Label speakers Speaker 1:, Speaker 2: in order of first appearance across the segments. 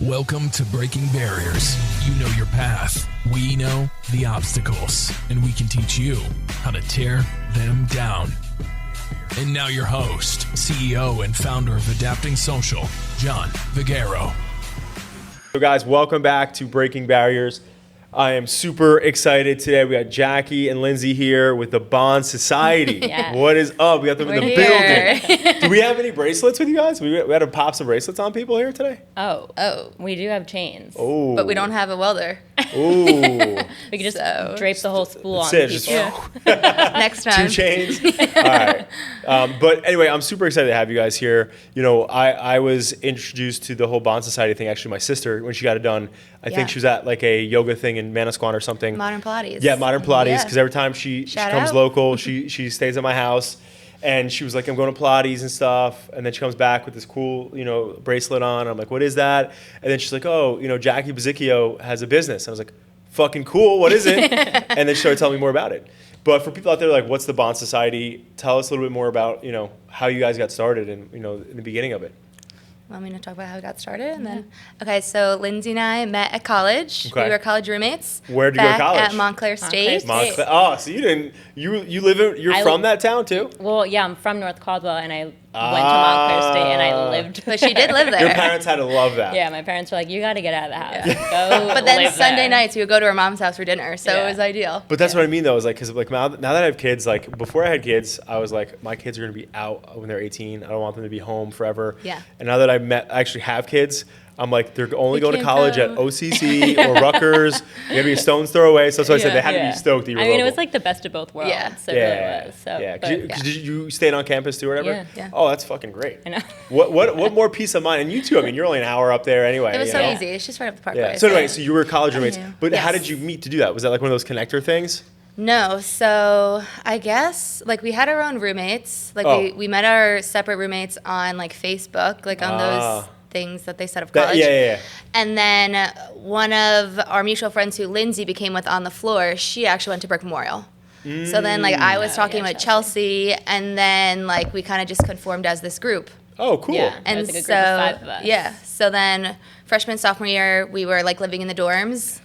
Speaker 1: Welcome to Breaking Barriers. You know your path. We know the obstacles, and we can teach you how to tear them down. And now your host, CEO and founder of Adapting Social, John Vigero.
Speaker 2: So guys, welcome back to Breaking Barriers. I am super excited today. We got Jacquie and Lyndsey here with the Bond Society.
Speaker 3: Yes.
Speaker 2: What is up? We got them in the
Speaker 3: here.
Speaker 2: building. Do we have any bracelets with you guys? We had to pop some bracelets on people here today?
Speaker 3: Oh, we do have chains.
Speaker 2: Oh.
Speaker 4: But we don't have a welder.
Speaker 2: Ooh.
Speaker 3: We could just drape the whole spool on
Speaker 2: That's
Speaker 3: people.
Speaker 2: it. Just
Speaker 4: Next time.
Speaker 2: 2 chains. All right. But anyway, I'm super excited to have you guys here. You know, I was introduced to the whole Bond Society thing. Actually, my sister, when she got it done, I think she was at like a yoga thing in Manasquan or something.
Speaker 4: Modern Pilates.
Speaker 2: Yeah, Modern Pilates. Because every time she comes
Speaker 4: out.
Speaker 2: local, she stays at my house. And she was like, I'm going to Pilates and stuff. And then she comes back with this cool, bracelet on. I'm like, what is that? And then she's like, oh, Jacquie Busichio has a business. I was like, fucking cool. What is it? And then she started telling me more about it. But for people out there, like, what's the Bond Society? Tell us a little bit more about, how you guys got started and, in the beginning of it.
Speaker 4: Want me to talk about how we got started? And then, okay, so Lyndsey and I met at college.
Speaker 2: Okay.
Speaker 4: We were college roommates.
Speaker 2: Where'd you go to college?
Speaker 4: At Montclair State.
Speaker 3: State.
Speaker 2: Oh, so you live you're from that town too?
Speaker 3: Well, yeah, I'm from North Caldwell, and I went to Montclair State, and I lived.
Speaker 4: But she did live there.
Speaker 2: Your parents had to love that.
Speaker 3: Yeah, my parents were like, you got to get out of the house. Go
Speaker 4: But then
Speaker 3: live
Speaker 4: Sunday
Speaker 3: there.
Speaker 4: nights we would go to her mom's house for dinner, so it was ideal.
Speaker 2: But that's what I mean though, is like, because like now that I have kids, like before I had kids, I was like, my kids are gonna be out when they're 18. I don't want them to be home forever.
Speaker 4: Yeah.
Speaker 2: And now that I actually have kids, I'm like, they're only going to
Speaker 4: can't
Speaker 2: college
Speaker 4: go.
Speaker 2: at OCC or Rutgers. They're gonna be a stone's throw away. So that's why I said they had to be stoked that you were
Speaker 3: I mean, it
Speaker 2: local.
Speaker 3: was like the best of both worlds.
Speaker 4: Yeah.
Speaker 3: So it really was. So,
Speaker 2: yeah.
Speaker 3: but-
Speaker 2: Did you stayed on campus too or whatever?
Speaker 3: Yeah.
Speaker 2: Oh, that's fucking great.
Speaker 3: I know.
Speaker 2: What more peace of mind? And you too. I mean, you're only an hour up there anyway.
Speaker 4: It was
Speaker 2: you
Speaker 4: so
Speaker 2: know?
Speaker 4: easy. It's just right up the parkway.
Speaker 2: Yeah. So anyway, so you were college roommates,
Speaker 4: knew.
Speaker 2: but how
Speaker 4: Yes.
Speaker 2: did you meet to do that? Was that like one of those connector things?
Speaker 4: No, so I guess like we had our own roommates. Like we met our separate roommates on like Facebook, like on those things that they set up college.
Speaker 2: Yeah.
Speaker 4: And then one of our mutual friends who Lyndsey became with on the floor, she actually went to Brick Memorial. So then like I was talking with Chelsea, and then like we kind of just conformed as this group.
Speaker 2: Oh, cool.
Speaker 3: Yeah.
Speaker 4: And
Speaker 3: It was like a
Speaker 4: so
Speaker 3: group of 5 of us.
Speaker 4: yeah, so then freshman, sophomore year, we were like living in the dorms.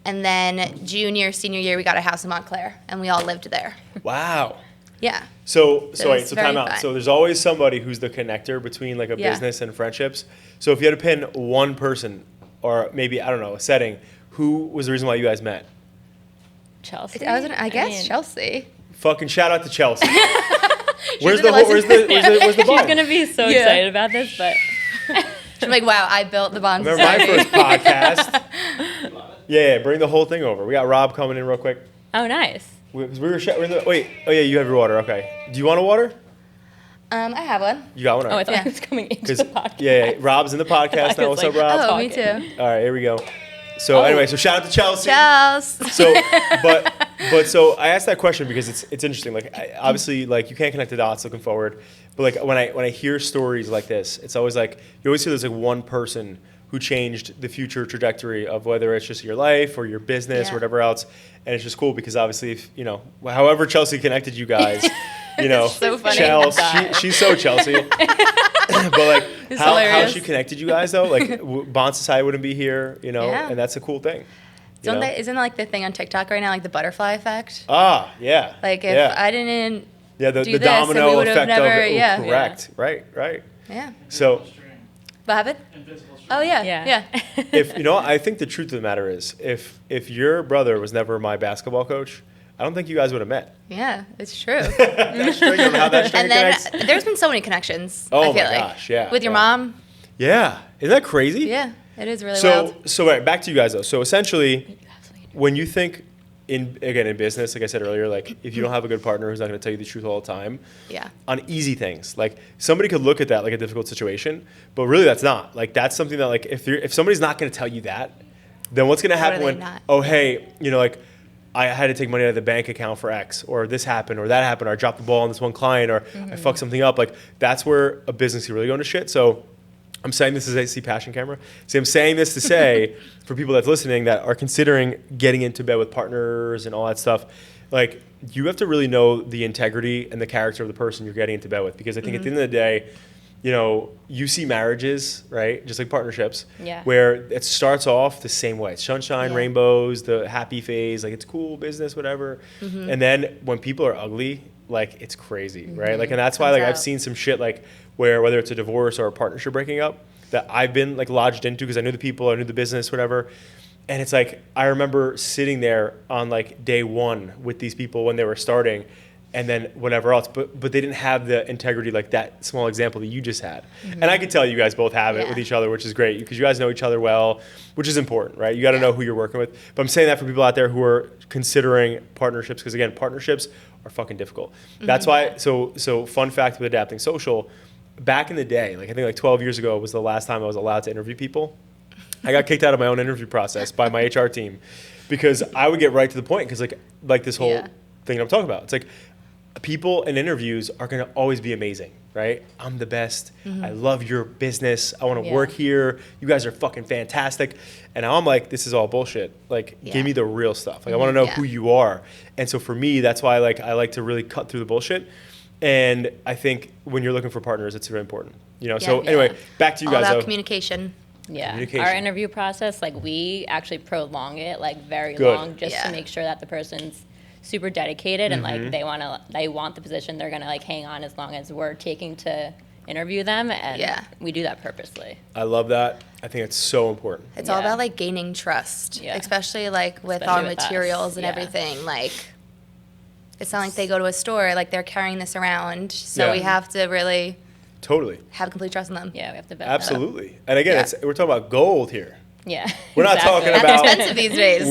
Speaker 4: And then junior, senior year, we got a house in Montclair, and we all lived there.
Speaker 2: Wow.
Speaker 4: Yeah.
Speaker 2: So
Speaker 4: So
Speaker 2: wait,
Speaker 4: it's
Speaker 2: so
Speaker 4: very
Speaker 2: time out.
Speaker 4: fun.
Speaker 2: So there's always somebody who's the connector between like a
Speaker 4: Yeah.
Speaker 2: business and friendships. So if you had to pin one person, or maybe, I don't know, a setting, who was the reason why you guys met?
Speaker 4: I
Speaker 3: Chelsea.
Speaker 4: guess
Speaker 3: mean,
Speaker 4: Chelsea.
Speaker 2: Fucking shout out to Chelsea. where's
Speaker 4: really
Speaker 2: the
Speaker 3: She's
Speaker 2: bar?
Speaker 3: gonna be so excited about this, but
Speaker 4: She's like, wow, I built the Bond
Speaker 2: Remember my
Speaker 4: Society.
Speaker 2: first podcast? Yeah, bring the whole thing over. We got Rob coming in real quick.
Speaker 3: oh, nice.
Speaker 2: We're in the, wait, oh yeah, you have your water, okay. Do you want a water?
Speaker 4: I have one.
Speaker 2: You got one? All
Speaker 3: Oh, I
Speaker 2: right.
Speaker 3: thought it was coming into the podcast.
Speaker 2: Yeah, Rob's in the podcast now. What's up, Rob?
Speaker 4: Oh, me too.
Speaker 2: All right, here we go. So anyway, so shout out to Chelsea.
Speaker 4: Chelsea.
Speaker 2: So, but so I asked that question because it's interesting. Like, obviously, like you can't connect the dots looking forward. But like when I hear stories like this, it's always like you always hear there's like one person who changed the future trajectory of whether it's just your life or your business or whatever else. And it's just cool because obviously, if, however Chelsea connected you guys,
Speaker 4: so funny.
Speaker 2: Chelsea, she's so Chelsea. But like how
Speaker 4: hilarious.
Speaker 2: she connected you guys though, like Bond Society wouldn't be here, and that's a cool thing.
Speaker 4: Isn't like the thing on TikTok right now, like the butterfly effect?
Speaker 2: Ah, yeah.
Speaker 4: Like if I didn't
Speaker 2: the
Speaker 4: do this,
Speaker 2: domino
Speaker 4: then we would have
Speaker 2: effect
Speaker 4: never,
Speaker 2: of it.
Speaker 4: yeah.
Speaker 2: Correct. Right.
Speaker 4: Yeah.
Speaker 2: So
Speaker 4: What happened? Oh, yeah.
Speaker 3: Yeah.
Speaker 2: if I think the truth of the matter is if your brother was never my basketball coach, I don't think you guys would have met.
Speaker 4: Yeah, it's true.
Speaker 2: That string, how that string
Speaker 4: And then
Speaker 2: connects.
Speaker 4: there's been so many connections,
Speaker 2: Oh
Speaker 4: I feel
Speaker 2: my
Speaker 4: like.
Speaker 2: gosh, yeah,
Speaker 4: With your
Speaker 2: yeah.
Speaker 4: mom.
Speaker 2: Yeah. Isn't that crazy?
Speaker 4: Yeah, it is really wild.
Speaker 2: So right, back to you guys though. So essentially, when you think in business, like I said earlier, like if you don't have a good partner who's not going to tell you the truth all the time,
Speaker 4: Yeah.
Speaker 2: on easy things, like somebody could look at that like a difficult situation, but really that's not. Like that's something that like if somebody's not going to tell you that, then what's going to happen
Speaker 4: are they
Speaker 2: when
Speaker 4: not?
Speaker 2: oh hey, like I had to take money out of the bank account for X, or this happened, or that happened, or I dropped the ball on this one client, or I fucked something up. Like that's where a business can really go into shit. So I'm saying this as I see passion camera. See, I'm saying this to say for people that's listening that are considering getting into bed with partners and all that stuff, like you have to really know the integrity and the character of the person you're getting into bed with. Because I think at the end of the day, you know, you see marriages, right? Just like partnerships,
Speaker 3: Yeah.
Speaker 2: where it starts off the same way. It's sunshine,
Speaker 4: Yeah.
Speaker 2: rainbows, the happy phase, like it's cool business, whatever. And then when people are ugly, like it's crazy, right? Like, and that's why
Speaker 4: Comes
Speaker 2: like I've
Speaker 4: out.
Speaker 2: seen some shit like where whether it's a divorce or a partnership breaking up that I've been like lodged into because I knew the people, I knew the business, whatever. And it's like I remember sitting there on like day one with these people when they were starting, and then whatever else, but they didn't have the integrity like that small example that you just had. And I could tell you guys both have it
Speaker 4: Yeah.
Speaker 2: with each other, which is great because you guys know each other well, which is important, right? You got to
Speaker 4: Yeah.
Speaker 2: know who you're working with. But I'm saying that for people out there who are considering partnerships because again, partnerships are fucking difficult. That's why. So fun fact with Adapting Social, back in the day, like I think like 12 years ago was the last time I was allowed to interview people. I got kicked out of my own interview process by my HR team because I would get right to the point because like this whole
Speaker 4: Yeah.
Speaker 2: thing I'm talking about. It's like people in interviews are going to always be amazing, right? I'm the best. I love your business. I want to
Speaker 3: Yeah.
Speaker 2: work here. You guys are fucking fantastic. And now I'm like, this is all bullshit. Like,
Speaker 4: Yeah.
Speaker 2: give me the real stuff. Like, I want to know
Speaker 4: Yeah.
Speaker 2: who you are. And so for me, that's why I like to really cut through the bullshit. And I think when you're looking for partners, it's very important. You know. So
Speaker 4: Yeah.
Speaker 2: anyway, back to you
Speaker 4: All
Speaker 2: guys.
Speaker 4: about
Speaker 2: though.
Speaker 4: communication.
Speaker 3: Yeah,
Speaker 2: Communication.
Speaker 3: our interview process, like we actually prolong it like very
Speaker 2: Good.
Speaker 3: long just
Speaker 4: Yeah.
Speaker 3: to make sure that the person's super dedicated and
Speaker 2: Mm-hmm.
Speaker 3: like they want the position. They're gonna like hang on as long as we're taking to interview them, and
Speaker 4: Yeah.
Speaker 3: we do that purposely.
Speaker 2: I love that. I think it's so important.
Speaker 4: It's all
Speaker 3: Yeah.
Speaker 4: about like gaining trust,
Speaker 3: Yeah.
Speaker 4: especially like with
Speaker 3: Especially
Speaker 4: our
Speaker 3: with us.
Speaker 4: materials and
Speaker 3: Yeah.
Speaker 4: everything. Like, it's not like they go to a store, like they're carrying this around. So
Speaker 2: Yeah.
Speaker 4: we have to really
Speaker 2: Totally.
Speaker 4: have complete trust in them.
Speaker 3: Yeah, we have to vet them.
Speaker 2: Absolutely. And again,
Speaker 4: Yeah.
Speaker 2: we're talking about gold here.
Speaker 3: Yeah,
Speaker 2: We're not
Speaker 3: exactly.
Speaker 2: talking
Speaker 4: That's
Speaker 2: about-
Speaker 4: expensive these days.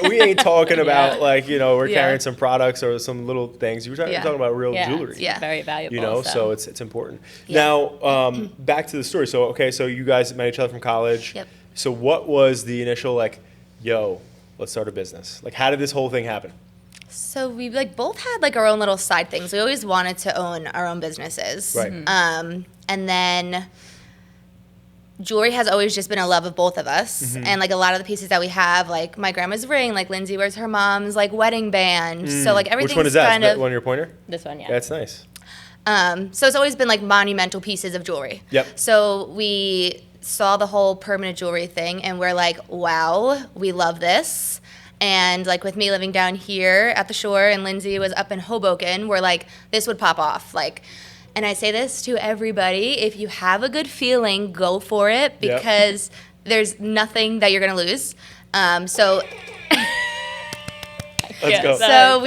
Speaker 2: We ain't talking about
Speaker 3: Yeah.
Speaker 2: like, you know, we're
Speaker 4: Yeah.
Speaker 2: carrying some products or some little things. We're
Speaker 4: Yeah.
Speaker 2: talking about real
Speaker 3: Yeah,
Speaker 2: jewelry.
Speaker 3: it's
Speaker 4: Yeah.
Speaker 3: very valuable.
Speaker 2: You know, so
Speaker 3: so
Speaker 2: it's important.
Speaker 4: Yeah.
Speaker 2: Now, back to the story. So, okay, so you guys met each other from college.
Speaker 4: Yep.
Speaker 2: So what was the initial like, yo, let's start a business? Like, how did this whole thing happen?
Speaker 4: So we like both had like our own little side things. We always wanted to own our own businesses.
Speaker 2: Right.
Speaker 4: And then jewelry has always just been a love of both of us.
Speaker 2: Mm-hmm.
Speaker 4: And like a lot of the pieces that we have, like my grandma's ring, like Lyndsey wears her mom's like wedding band. So like everything's
Speaker 2: Which one is that?
Speaker 4: kind
Speaker 2: Is that
Speaker 4: of
Speaker 2: one of your pointer?
Speaker 3: this one, yeah.
Speaker 2: That's nice.
Speaker 4: so it's always been like monumental pieces of jewelry.
Speaker 2: Yep.
Speaker 4: So we saw the whole permanent jewelry thing and we're like, wow, we love this. And like with me living down here at the shore and Lyndsey was up in Hoboken, we're like, this would pop off. Like, and I say this to everybody, if you have a good feeling, go for it
Speaker 2: Yep.
Speaker 4: because there's nothing that you're gonna lose. So
Speaker 2: Let's
Speaker 3: Yeah,
Speaker 2: go.
Speaker 3: so-
Speaker 4: so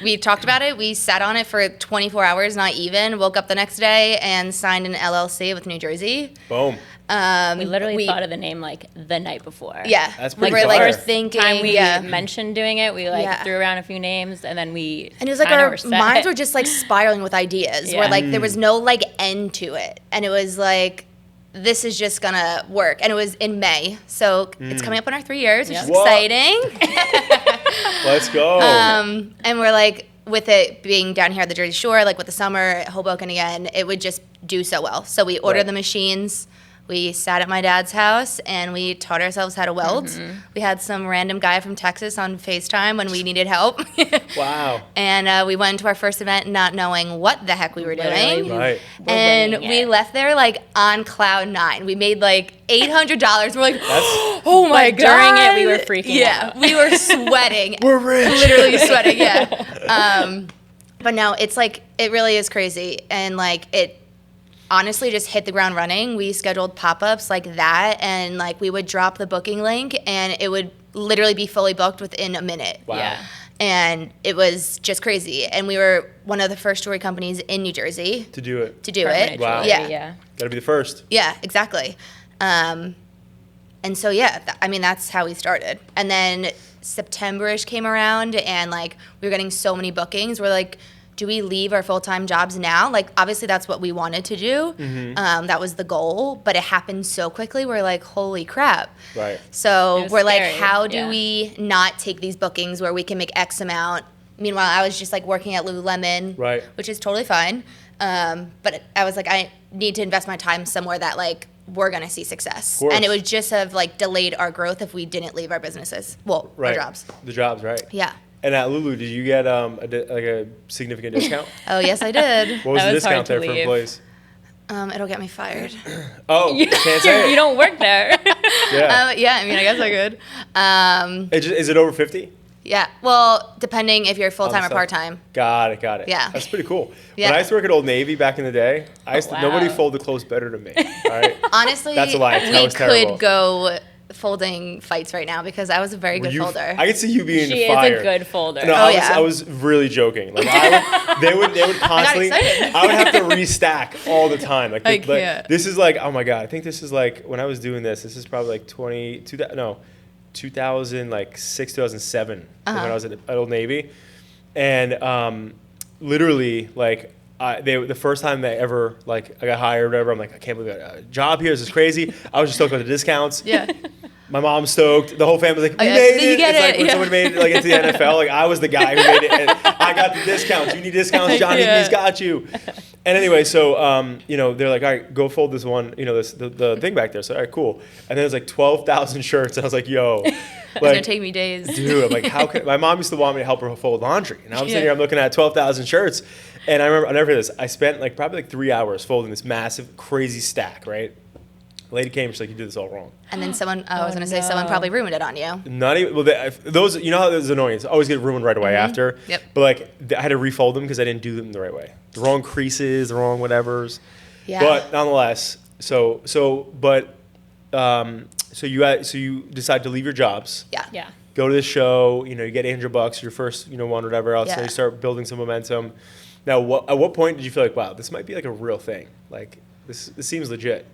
Speaker 4: we talked about it. We sat on it for 24 hours, not even. Woke up the next day and signed an LLC with New Jersey.
Speaker 2: Boom.
Speaker 3: we literally thought of the name like the night before.
Speaker 4: Yeah,
Speaker 2: That's
Speaker 4: we
Speaker 2: pretty
Speaker 4: were
Speaker 2: fire.
Speaker 4: like
Speaker 2: First
Speaker 4: thinking.
Speaker 3: Time we
Speaker 4: yeah.
Speaker 3: mentioned doing it, we like
Speaker 4: Yeah.
Speaker 3: threw around a few names, and then we
Speaker 4: And it was like
Speaker 3: kinda
Speaker 4: our
Speaker 3: were set.
Speaker 4: minds were just like spiraling with ideas. Where
Speaker 3: Yeah.
Speaker 4: like there was no like end to it, and it was like this is just gonna work. And it was in May, so it's coming up on our 3 years, which
Speaker 3: Yep.
Speaker 4: is
Speaker 2: What?
Speaker 4: exciting.
Speaker 2: Let's go.
Speaker 4: And we're like, with it being down here at the Jersey Shore, like with the summer, Hoboken again, it would just do so well. So we ordered
Speaker 2: Right.
Speaker 4: the machines. We sat at my dad's house and we taught ourselves how to weld. We had some random guy from Texas on FaceTime when we needed help.
Speaker 2: Wow.
Speaker 4: And we went to our first event not knowing what the heck we were
Speaker 3: Literally,
Speaker 4: doing.
Speaker 2: Right.
Speaker 3: We're
Speaker 4: And
Speaker 3: winging
Speaker 4: we
Speaker 3: it.
Speaker 4: left there like on cloud nine. We made like $800. We're like,
Speaker 2: That's
Speaker 4: oh my
Speaker 3: But
Speaker 4: god!
Speaker 3: during it, we were freaking
Speaker 4: Yeah,
Speaker 3: out.
Speaker 4: we were sweating.
Speaker 2: we're rich.
Speaker 4: Literally sweating. Yeah. But no, it's like it really is crazy, and like it honestly just hit the ground running. We scheduled pop-ups like that, and like we would drop the booking link, and it would literally be fully booked within a minute.
Speaker 2: Wow.
Speaker 3: Yeah.
Speaker 4: And it was just crazy. And we were one of the first jewelry companies in New Jersey
Speaker 2: To do it.
Speaker 4: to do
Speaker 3: Permanent
Speaker 4: it.
Speaker 2: Wow.
Speaker 3: jewelry,
Speaker 4: Yeah.
Speaker 3: yeah.
Speaker 2: Got to be the first.
Speaker 4: Yeah, exactly. And so, yeah, I mean, that's how we started. And then September-ish came around, and, like, we were getting so many bookings. We're like, do we leave our full-time jobs now? Like, obviously, that's what we wanted to do. That was the goal. But it happened so quickly. We're like, holy crap.
Speaker 2: Right.
Speaker 4: So
Speaker 3: It was
Speaker 4: we're like,
Speaker 3: scary,
Speaker 4: how do
Speaker 3: yeah.
Speaker 4: we not take these bookings where we can make X amount? Meanwhile, I was just, like, working at Lululemon,
Speaker 2: Right.
Speaker 4: which is totally fine. But I was like, I need to invest my time somewhere that, like, we're going to see success.
Speaker 2: course.
Speaker 4: And it would just have, like, delayed our growth if we didn't leave our businesses. Well,
Speaker 2: Right.
Speaker 4: our jobs.
Speaker 2: The jobs, right.
Speaker 4: Yeah.
Speaker 2: And at Lulu, did you get like a significant discount?
Speaker 4: Oh, yes, I did.
Speaker 2: What was
Speaker 3: That
Speaker 2: the
Speaker 3: was hard
Speaker 2: discount
Speaker 3: to
Speaker 2: there for
Speaker 3: leave.
Speaker 2: employees?
Speaker 4: It'll get me fired.
Speaker 2: Oh, can't say it.
Speaker 3: You don't work there.
Speaker 2: Yeah.
Speaker 4: Yeah, I mean, I guess I could.
Speaker 2: Is it over 50?
Speaker 4: Yeah, well, depending if you're full-time or
Speaker 2: stuff.
Speaker 4: part-time.
Speaker 2: Got it.
Speaker 4: Yeah.
Speaker 2: That's pretty cool.
Speaker 4: Yeah.
Speaker 2: When I used to work at Old Navy back in the day,
Speaker 3: Wow.
Speaker 2: nobody folded clothes better than me. All right.
Speaker 4: Honestly,
Speaker 2: That's a lie. That
Speaker 4: we
Speaker 2: was terrible.
Speaker 4: could go folding fights right now because I was a very good folder.
Speaker 2: I could see you being
Speaker 3: She
Speaker 2: fired.
Speaker 3: is a good folder.
Speaker 2: No,
Speaker 4: Oh, yeah.
Speaker 2: I was really joking. Like they would constantly.
Speaker 4: excited.
Speaker 2: I would have to restack all the time. Like,
Speaker 4: I can't.
Speaker 2: this is like, oh my god. I think this is like when I was doing this. This is probably like 2006, 2007 when I was at Old Navy, and literally like. The first time they ever like I got hired or whatever, I'm like, I can't believe I got a job here. This is crazy. I was just stoked about the discounts.
Speaker 4: Yeah.
Speaker 2: My mom's stoked. The whole family's like, we
Speaker 4: yeah.
Speaker 2: made
Speaker 4: Did you
Speaker 2: it.
Speaker 4: get
Speaker 2: It's
Speaker 4: it?
Speaker 2: like when
Speaker 4: Yeah.
Speaker 2: someone made it like into the NFL. Like I was the guy who made it. And I got the discounts. You need discounts, Johnny.
Speaker 4: Yeah.
Speaker 2: He's got you. And anyway, so they're like, all right, go fold this one. The thing back there. So all right, cool. And then there's like 12,000 shirts. And I was like, yo,
Speaker 4: It's gonna take me days.
Speaker 2: dude, I'm like, how can my mom used to want me to help her fold laundry, and I'm sitting here, I'm looking at 12,000 shirts, and I remember, I'll never forget this. I spent like probably like 3 hours folding this massive, crazy stack. Right, the lady came, she's like, you did this all wrong.
Speaker 4: And then someone someone probably ruined it on you.
Speaker 2: Not even those. You know how this is annoying. It's always get ruined right away after.
Speaker 4: Yep.
Speaker 2: But like I had to refold them because I didn't do them the right way. The wrong creases, the wrong whatevers.
Speaker 4: Yeah.
Speaker 2: But nonetheless, so you decide to leave your jobs.
Speaker 4: Yeah.
Speaker 3: Yeah.
Speaker 2: Go to the show, you get $800, your first, one, whatever else.
Speaker 4: Yeah.
Speaker 2: So you start building some momentum. Now, at what point did you feel like, wow, this might be like a real thing? Like, this seems legit.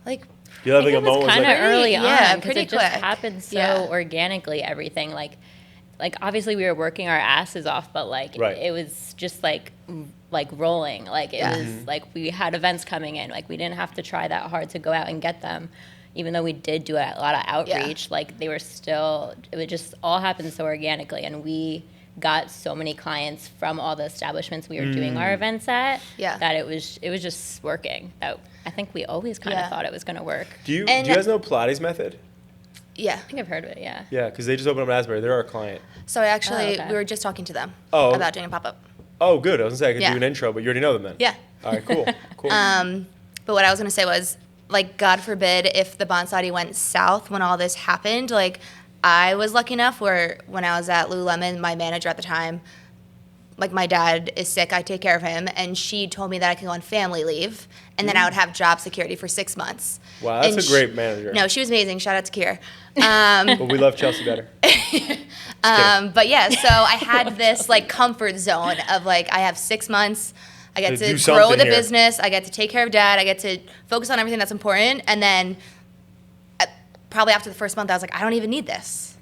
Speaker 4: Like,
Speaker 2: Do you have like
Speaker 3: I
Speaker 2: a
Speaker 3: think it was
Speaker 2: moment
Speaker 3: kind of
Speaker 2: like,
Speaker 3: early
Speaker 4: Yeah,
Speaker 3: on because
Speaker 4: pretty
Speaker 3: it just
Speaker 4: quick.
Speaker 3: happened so
Speaker 4: Yeah.
Speaker 3: organically. Everything like obviously we were working our asses off, but like
Speaker 2: Right.
Speaker 3: it was just like rolling. Like it was like we had events coming in. Like we didn't have to try that hard to go out and get them. Even though we did do a lot of outreach, like they were still. It would just all happen so organically, and we got so many clients from all the establishments we were doing our events at.
Speaker 4: Yeah.
Speaker 3: That it was just working. That I think we always kind of
Speaker 4: Yeah.
Speaker 3: thought it was going to work.
Speaker 2: do you
Speaker 4: And-
Speaker 2: guys know Pilates method?
Speaker 4: yeah.
Speaker 3: I think I've heard of it. Yeah.
Speaker 2: Yeah, because they just opened up in Asbury. They're our client.
Speaker 4: So I actually,
Speaker 3: okay.
Speaker 4: we were just talking to them
Speaker 2: Oh.
Speaker 4: about doing a pop-up.
Speaker 2: Oh, good. I was going to say I could
Speaker 4: Yeah.
Speaker 2: do an intro, but you already know them then.
Speaker 4: Yeah.
Speaker 2: All right, cool. Cool.
Speaker 4: But what I was going to say was, like, God forbid if the Bonsai went south when all this happened. Like, I was lucky enough where when I was at Lululemon, my manager at the time, like, my dad is sick, I take care of him, and she told me that I could go on family leave, and then I would have job security for 6 months.
Speaker 2: Wow, that's
Speaker 4: And
Speaker 2: a great manager.
Speaker 4: No, she was amazing. Shout out to Kier.
Speaker 2: But we love Chelsea better.
Speaker 4: But yeah, so I had this like comfort zone of like I have 6 months. I get
Speaker 2: To
Speaker 4: to
Speaker 2: do
Speaker 4: grow
Speaker 2: something
Speaker 4: the
Speaker 2: here.
Speaker 4: business. I get to take care of dad. I get to focus on everything that's important. And then probably after the first month, I was like, I don't even need this.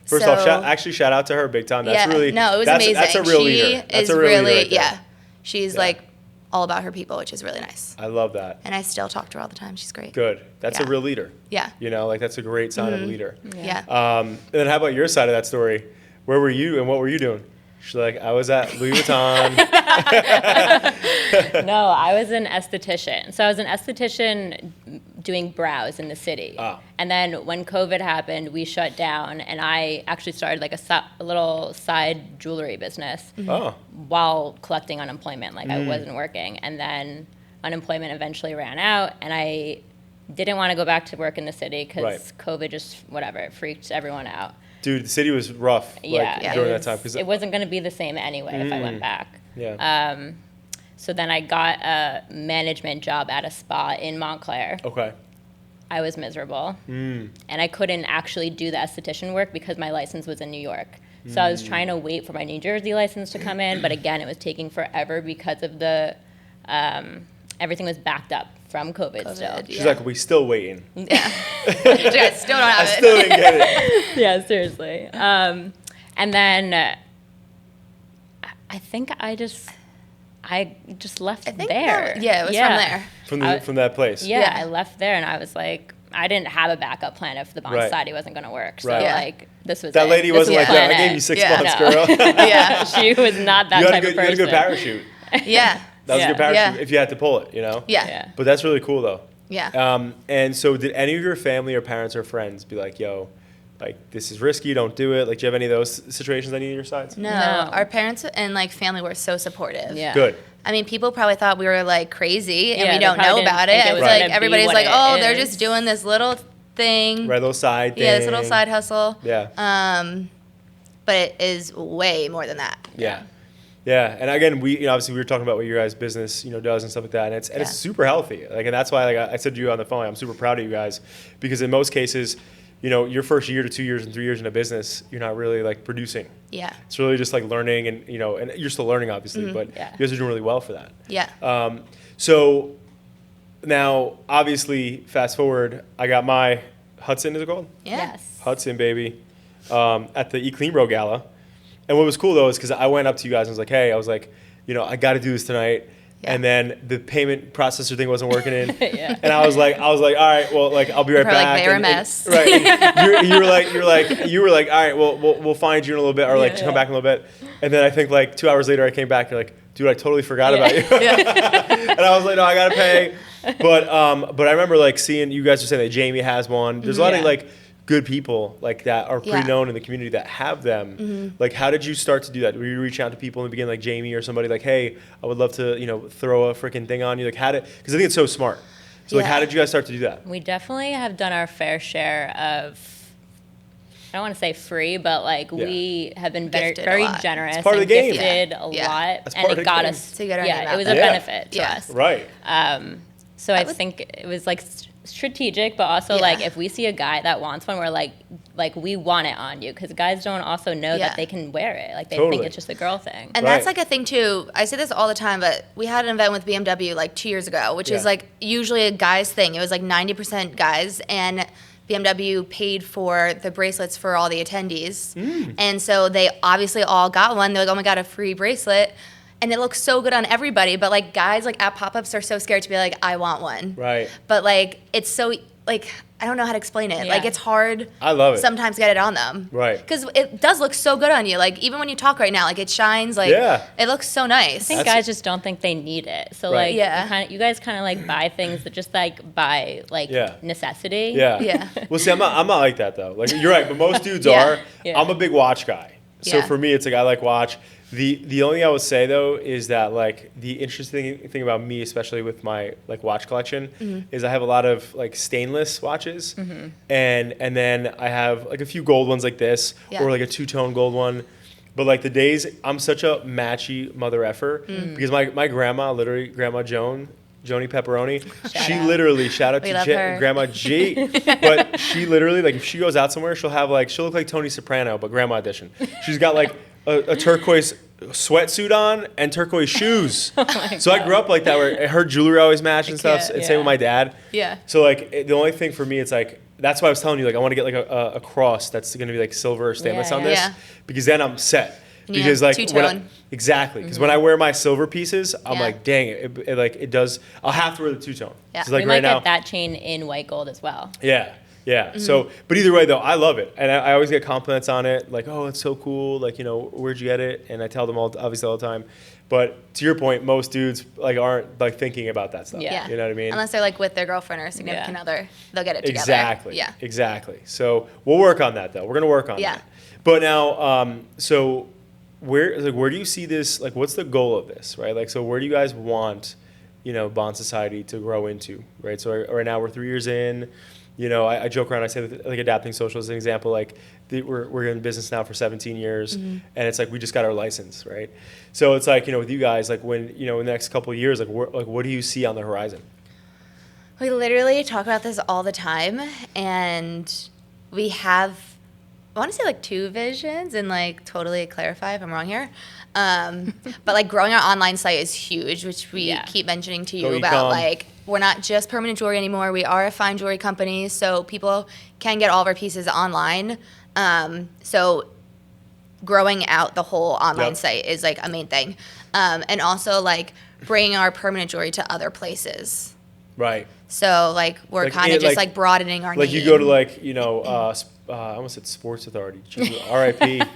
Speaker 2: First
Speaker 4: So-
Speaker 2: off, shout out to her big time. That's
Speaker 4: yeah,
Speaker 2: really
Speaker 4: no, it was
Speaker 2: that's,
Speaker 4: amazing.
Speaker 2: That's a real
Speaker 4: she
Speaker 2: leader. That's
Speaker 4: is
Speaker 2: a real leader
Speaker 4: really
Speaker 2: right there.
Speaker 4: yeah. She's
Speaker 2: Yeah.
Speaker 4: like all about her people, which is really nice.
Speaker 2: I love that.
Speaker 4: And I still talk to her all the time. She's great.
Speaker 2: Good. That's a
Speaker 4: Yeah.
Speaker 2: real leader.
Speaker 4: Yeah.
Speaker 2: Like that's a great sign of a leader.
Speaker 4: Yeah.
Speaker 2: And then how about your side of that story? Where were you and what were you doing? She's like, I was at Louis Vuitton.
Speaker 3: No, I was an esthetician. So I was an esthetician doing brows in the city.
Speaker 2: Ah.
Speaker 3: And then when COVID happened, we shut down, and I actually started like a little side jewelry business
Speaker 2: Oh,
Speaker 3: while collecting unemployment. Like I wasn't working. And then unemployment eventually ran out, and I didn't want to go back to work in the city because
Speaker 2: Right.
Speaker 3: COVID just, whatever, it freaked everyone out.
Speaker 2: dude, the city was rough
Speaker 3: Yeah,
Speaker 2: during
Speaker 3: it
Speaker 2: that time.
Speaker 3: was, it wasn't going to be the same anyway if I went back.
Speaker 2: Yeah.
Speaker 3: So then I got a management job at a spa in Montclair.
Speaker 2: Okay.
Speaker 3: I was miserable. And I couldn't actually do the esthetician work because my license was in New York. So I was trying to wait for my New Jersey license to come in, but again, it was taking forever because of the everything was backed up from COVID still.
Speaker 2: She's like, we still waiting.
Speaker 4: Yeah. I still don't have
Speaker 2: I
Speaker 4: it.
Speaker 2: still didn't get it.
Speaker 3: Yeah, seriously. And then I think I just left
Speaker 4: I think
Speaker 3: there.
Speaker 4: yeah, it was from there.
Speaker 2: From that place.
Speaker 3: Yeah,
Speaker 4: Yeah.
Speaker 3: I left there and I was like, I didn't have a backup plan if the
Speaker 2: Right.
Speaker 3: Bonsai wasn't going to work. So
Speaker 2: Right.
Speaker 4: Yeah.
Speaker 3: like this was
Speaker 2: That
Speaker 3: it.
Speaker 2: lady
Speaker 3: This
Speaker 2: wasn't
Speaker 3: was
Speaker 2: like that.
Speaker 3: plan
Speaker 2: I gave
Speaker 3: A.
Speaker 2: you 6
Speaker 4: Yeah.
Speaker 2: months,
Speaker 3: No.
Speaker 2: girl.
Speaker 4: Yeah.
Speaker 3: She was not that
Speaker 2: you
Speaker 3: type
Speaker 2: had
Speaker 3: of
Speaker 2: a
Speaker 3: person.
Speaker 2: good parachute.
Speaker 4: Yeah.
Speaker 2: That was a
Speaker 3: Yeah.
Speaker 2: good parachute
Speaker 4: Yeah.
Speaker 2: if you had to pull it,
Speaker 4: Yeah.
Speaker 3: Yeah.
Speaker 2: But that's really cool though.
Speaker 4: Yeah.
Speaker 2: And so did any of your family or parents or friends be like, yo, like this is risky, don't do it? Like, do you have any of those situations on any of your sides?
Speaker 4: No,
Speaker 3: No.
Speaker 4: our parents and like family were so supportive.
Speaker 3: Yeah.
Speaker 2: Good.
Speaker 4: I mean, people probably thought we were like crazy and
Speaker 3: Yeah,
Speaker 4: we
Speaker 3: they
Speaker 4: don't know
Speaker 3: probably
Speaker 4: about
Speaker 3: didn't
Speaker 4: it.
Speaker 3: think it
Speaker 4: It's
Speaker 3: was
Speaker 4: like
Speaker 3: gonna be
Speaker 4: everybody's
Speaker 3: what
Speaker 4: like,
Speaker 3: it
Speaker 4: oh, they're
Speaker 3: is.
Speaker 4: just doing this little thing.
Speaker 2: Right, little side thing.
Speaker 4: Yeah, this little side hustle.
Speaker 2: Yeah.
Speaker 4: But it is way more than that.
Speaker 2: Yeah. Yeah, and again, obviously we were talking about what your guys' business, does and stuff like that, and it's super healthy. Like, and that's why, like I said to you on the phone, I'm super proud of you guys, because in most cases, your first year to 2 years and 3 years in a business, you're not really like producing.
Speaker 4: Yeah.
Speaker 2: It's really just like learning, and and you're still learning, obviously, but you guys are doing really well for that.
Speaker 4: Yeah.
Speaker 2: So now, obviously, fast forward, I got my Hudson, is it called?
Speaker 4: Yeah.
Speaker 3: Yes.
Speaker 2: Hudson, baby, at the Eat Clean Bro Gala. And what was cool, though, is because I went up to you guys and was like, hey, I got to do this tonight. Yeah. And then the payment processor thing wasn't working in.
Speaker 3: Yeah.
Speaker 2: And I was like, all right, well, like, I'll be right back.
Speaker 4: Like, they were a mess.
Speaker 2: Right. You were like, all right, well, we'll find you in a little bit, or like, come back in a little bit. And then I think like 2 hours later, I came back. You're like, dude, I totally forgot about you. And I was like, no, I got to pay. But I remember like seeing you guys were saying that Jamie has one. There's a lot of like good people like that are pretty known in the community that have them. Like, how did you start to do that? Were you reaching out to people in the beginning, like Jamie or somebody, like, hey, I would love to, throw a freaking thing on you? Like, because I think it's so smart. So like, how did you guys start to do that?
Speaker 3: We definitely have done our fair share of, I don't want to say free, but like we have been very generous.
Speaker 2: It's part of the game.
Speaker 3: Gifted a lot, and it got us
Speaker 4: to get our name out
Speaker 3: it was
Speaker 4: there.
Speaker 3: a benefit to us.
Speaker 2: Right.
Speaker 3: So I think it was like strategic, but also like if we see a guy that wants one, we're like we want it on you, because guys don't also know that they can wear it. Like they think it's just a girl thing.
Speaker 4: And that's like a thing too. I say this all the time, but we had an event with BMW like 2 years ago, which is like usually a guy's thing. It was like 90% guys, and BMW paid for the bracelets for all the attendees. And so they obviously all got one. They're like, oh my God, a free bracelet. And it looks so good on everybody, but like guys like at pop-ups are so scared to be like, I want one.
Speaker 2: Right.
Speaker 4: But like it's so like I don't know how to explain it. Like it's hard.
Speaker 2: I love it.
Speaker 4: Sometimes get it on them.
Speaker 2: Right.
Speaker 4: Because it does look so good on you. Like even when you talk right now, like it shines. Like it looks so nice.
Speaker 3: I think guys just don't think they need it. So like you guys kind of like buy things that just like by like necessity.
Speaker 2: Yeah. Well, see, I'm not like that though. Like you're right, but most dudes are. I'm a big watch guy. So for me, it's like I like watch. The only thing I would say though is that like the interesting thing about me, especially with my like watch collection, is I have a lot of like stainless watches, and then I have like a few gold ones like this, or like a two-tone gold one. But like the days, I'm such a matchy mother effer because my grandma, literally Grandma Joni Pepperoni, shout out to Grandma G. But she literally, like if she goes out somewhere, she'll look like Tony Soprano, but grandma edition. She's got like a turquoise sweatsuit on and turquoise shoes. So I grew up like that, where her jewelry always matched and stuff. And same with my dad.
Speaker 4: Yeah.
Speaker 2: So like the only thing for me, it's like, that's why I was telling you, like I want to get like a cross that's going to be like silver or stainless on this, because then I'm set. Because like exactly, because when I wear my silver pieces, I'm like, dang it does. I'll have to wear the two-tone.
Speaker 3: Yeah,
Speaker 2: like
Speaker 3: we might get that chain in white gold as well.
Speaker 2: Yeah. So, but either way though, I love it, and I always get compliments on it, like, oh, it's so cool, like, where'd you get it? And I tell them obviously all the time. But to your point, most dudes like aren't like thinking about that stuff.
Speaker 4: Yeah.
Speaker 2: You know what I mean?
Speaker 4: Unless they're like with their girlfriend or a significant other, they'll get it together.
Speaker 2: Exactly. So we'll work on that though. We're gonna work on that. But now, so where do you see this? Like, what's the goal of this, right? Like, so where do you guys want, Bond Society to grow into, right? So right now we're 3 years in. I joke around. I say like Adapting Social as an example. Like we're in business now for 17 years, and it's like we just got our license, right? So it's like with you guys, like when in the next couple of years, like what do you see on the horizon?
Speaker 4: We literally talk about this all the time, and we have, I want to say like 2 visions, and like totally clarify if I'm wrong here. But like growing our online site is huge, which we keep mentioning to you about. Like we're not just permanent jewelry anymore. We are a fine jewelry company, so people can get all of our pieces online. So growing out the whole online site is like a main thing, and also like bringing our permanent jewelry to other places.
Speaker 2: Right.
Speaker 4: So like we're kind of just like broadening our
Speaker 2: like
Speaker 4: name.
Speaker 2: You go to like I almost said Sports Authority, RIP.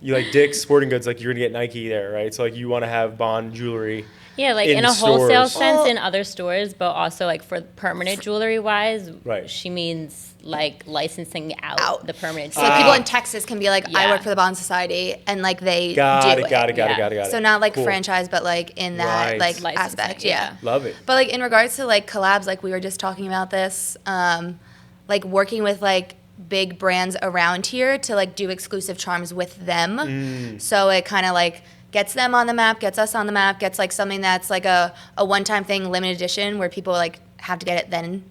Speaker 2: You like Dick's Sporting Goods, like you're gonna get Nike there, right? So like you want to have Bond jewelry
Speaker 3: Yeah, like in a wholesale sense in other stores, but also like for permanent jewelry wise, she means like licensing out the permanent
Speaker 4: so
Speaker 3: jewelry.
Speaker 4: people in Texas can be like, I work for the Bond Society, and like they
Speaker 2: got it.
Speaker 4: So not like franchise, but like in that like aspect. Yeah.
Speaker 2: Love it.
Speaker 4: But like in regards to like collabs, like we were just talking about this, like working with like big brands around here to like do exclusive charms with them. So it kind of like gets them on the map, gets us on the map, gets like something that's like a one-time thing, limited edition, where people like have to get it then.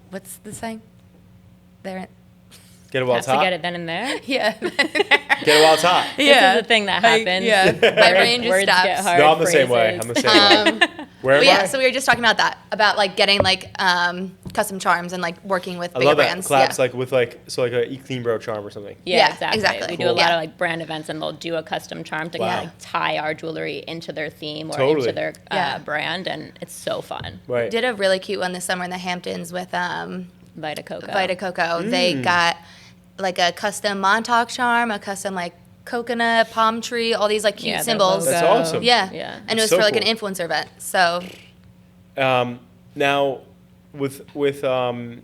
Speaker 4: What's the saying? There.
Speaker 2: Get it while it's hot.
Speaker 3: To get it then and there.
Speaker 4: Yeah.
Speaker 2: Get it while it's hot.
Speaker 3: This is the thing that happens.
Speaker 4: Yeah. My brain just stops.
Speaker 2: No, I'm the same way. Where am I?
Speaker 4: So we were just talking about that, about like getting like custom charms and like working with bigger brands.
Speaker 2: I love that. Collabs like with like a E-Clean Bro charm or something.
Speaker 3: Yeah, exactly. We do a lot of like brand events, and they'll do a custom charm to kind of like tie our jewelry into their theme or into their brand, and it's so fun.
Speaker 4: Right. We did a really cute one this summer in the Hamptons with
Speaker 3: Vita Coco.
Speaker 4: They got like a custom Montauk charm, a custom like coconut, palm tree, all these like cute symbols.
Speaker 2: That's awesome.
Speaker 4: Yeah. And it was for like an influencer event. So
Speaker 2: now with the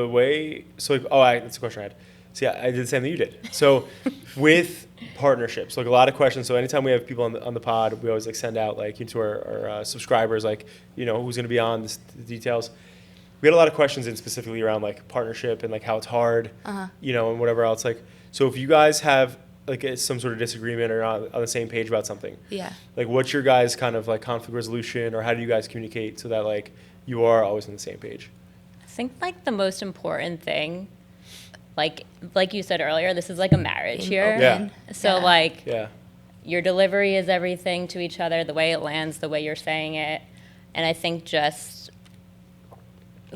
Speaker 2: way, so like, that's a question I had. See, I did the same thing you did. So with partnerships, like a lot of questions. So anytime we have people on the pod, we always like send out like into our subscribers, like, who's going to be on, the details. We had a lot of questions in specifically around like partnership and like how it's hard, and whatever else. Like, so if you guys have like some sort of disagreement or not on the same page about something, like what's your guys' kind of like conflict resolution, or how do you guys communicate so that like you are always on the same page?
Speaker 3: I think like the most important thing, like you said earlier, this is like a marriage here.
Speaker 2: Yeah.
Speaker 3: So like your delivery is everything to each other, the way it lands, the way you're saying it. And I think just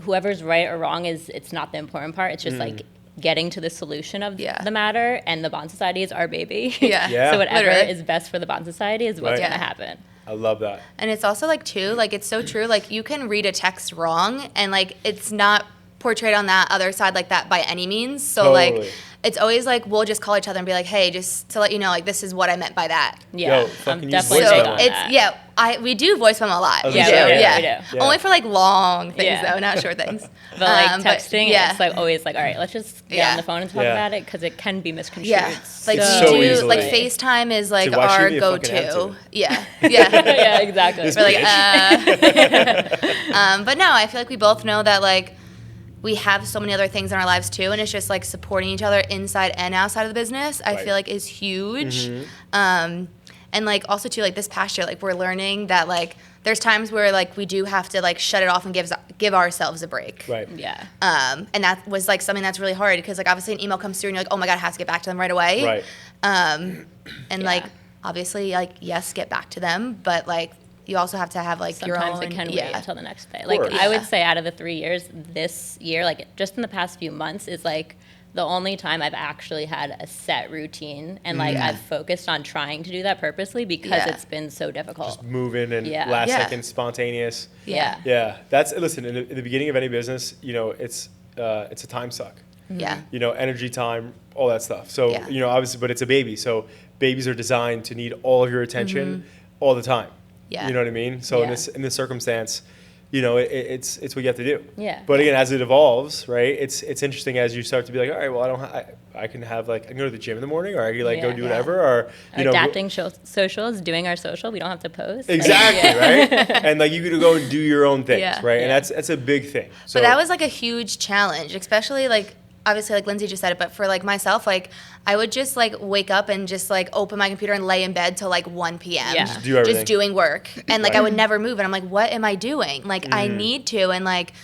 Speaker 3: whoever's right or wrong it's not the important part. It's just like getting to the solution of the matter, and the Bond Society is our baby. So whatever is best for the Bond Society is what's going to happen.
Speaker 2: I love that.
Speaker 4: And it's also like too, like it's so true, like you can read a text wrong and like it's not portrayed on that other side like that by any means. So like it's always like we'll just call each other and be like, hey, just to let you know, like this is what I meant by that.
Speaker 3: Yeah.
Speaker 2: I'm
Speaker 3: definitely
Speaker 2: so
Speaker 3: on that.
Speaker 4: We do voice memo a lot.
Speaker 3: We do.
Speaker 4: Only for like long things though, not short things.
Speaker 3: But like texting, it's like always like, all right, let's just get on the phone and talk about it, because it can be misconstrued.
Speaker 4: Yeah. Like
Speaker 2: so
Speaker 4: we do
Speaker 2: easily.
Speaker 4: like FaceTime is like our go-to. Yeah.
Speaker 3: Yeah, exactly.
Speaker 4: We're like, but no, I feel like we both know that like we have so many other things in our lives too, and it's just like supporting each other inside and outside of the business, I feel like is huge. And like also too, like this past year, like we're learning that like there's times where like we do have to like shut it off and give ourselves a break.
Speaker 2: Right.
Speaker 3: Yeah.
Speaker 4: And that was like something that's really hard, because like obviously an email comes through and you're like, oh my God, I have to get back to them right away.
Speaker 2: Right.
Speaker 4: And like obviously like yes, get back to them, but like you also have to have like
Speaker 3: sometimes
Speaker 4: your own.
Speaker 3: it can wait until the next day. Like I would say out of the 3 years, this year, like just in the past few months, is like the only time I've actually had a set routine, and like I've focused on trying to do that purposely, because it's been so difficult.
Speaker 2: Just moving and last second spontaneous.
Speaker 3: Yeah.
Speaker 2: That's, listen, in the beginning of any business, it's a time suck.
Speaker 4: Yeah.
Speaker 2: Energy, time, all that stuff. So, obviously, but it's a baby. So babies are designed to need all of your attention all the time.
Speaker 4: Yeah.
Speaker 2: You know what I mean? So in this circumstance, it's what you have to do.
Speaker 3: Yeah.
Speaker 2: But again, as it evolves, right? It's interesting as you start to be like, all right, well, I can have like, I can go to the gym in the morning, or I can like go do whatever, or
Speaker 3: adapting socials, doing our social. We don't have to post.
Speaker 2: Exactly, right? And like you could go and do your own things, right? And that's a big thing. So,
Speaker 4: but that was like a huge challenge, especially like obviously like Lyndsey just said it, but for like myself, like I would just like wake up and just like open my computer and lay in bed till like 1 p.m.
Speaker 2: Just do everything.
Speaker 4: Just doing work. And like I would never move, and I'm like, what am I doing? Like I need to. And like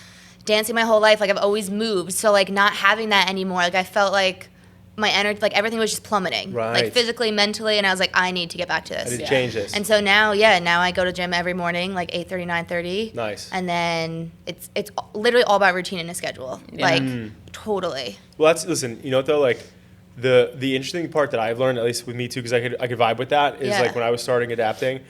Speaker 4: dancing my whole life, like I've always moved. So like not having that anymore, like I felt like my energy, like everything was just plummeting, like physically, mentally, and I was like, I need to get back to this.
Speaker 2: I need to change this.
Speaker 4: And so now I go to gym every morning, like 8:30, 9:30.
Speaker 2: Nice.
Speaker 4: And then it's literally all about routine and a schedule, like totally.
Speaker 2: Well, listen, you know what though, like the interesting part that I've learned, at least with me too, because I could vibe with that, is like when I was starting adapting,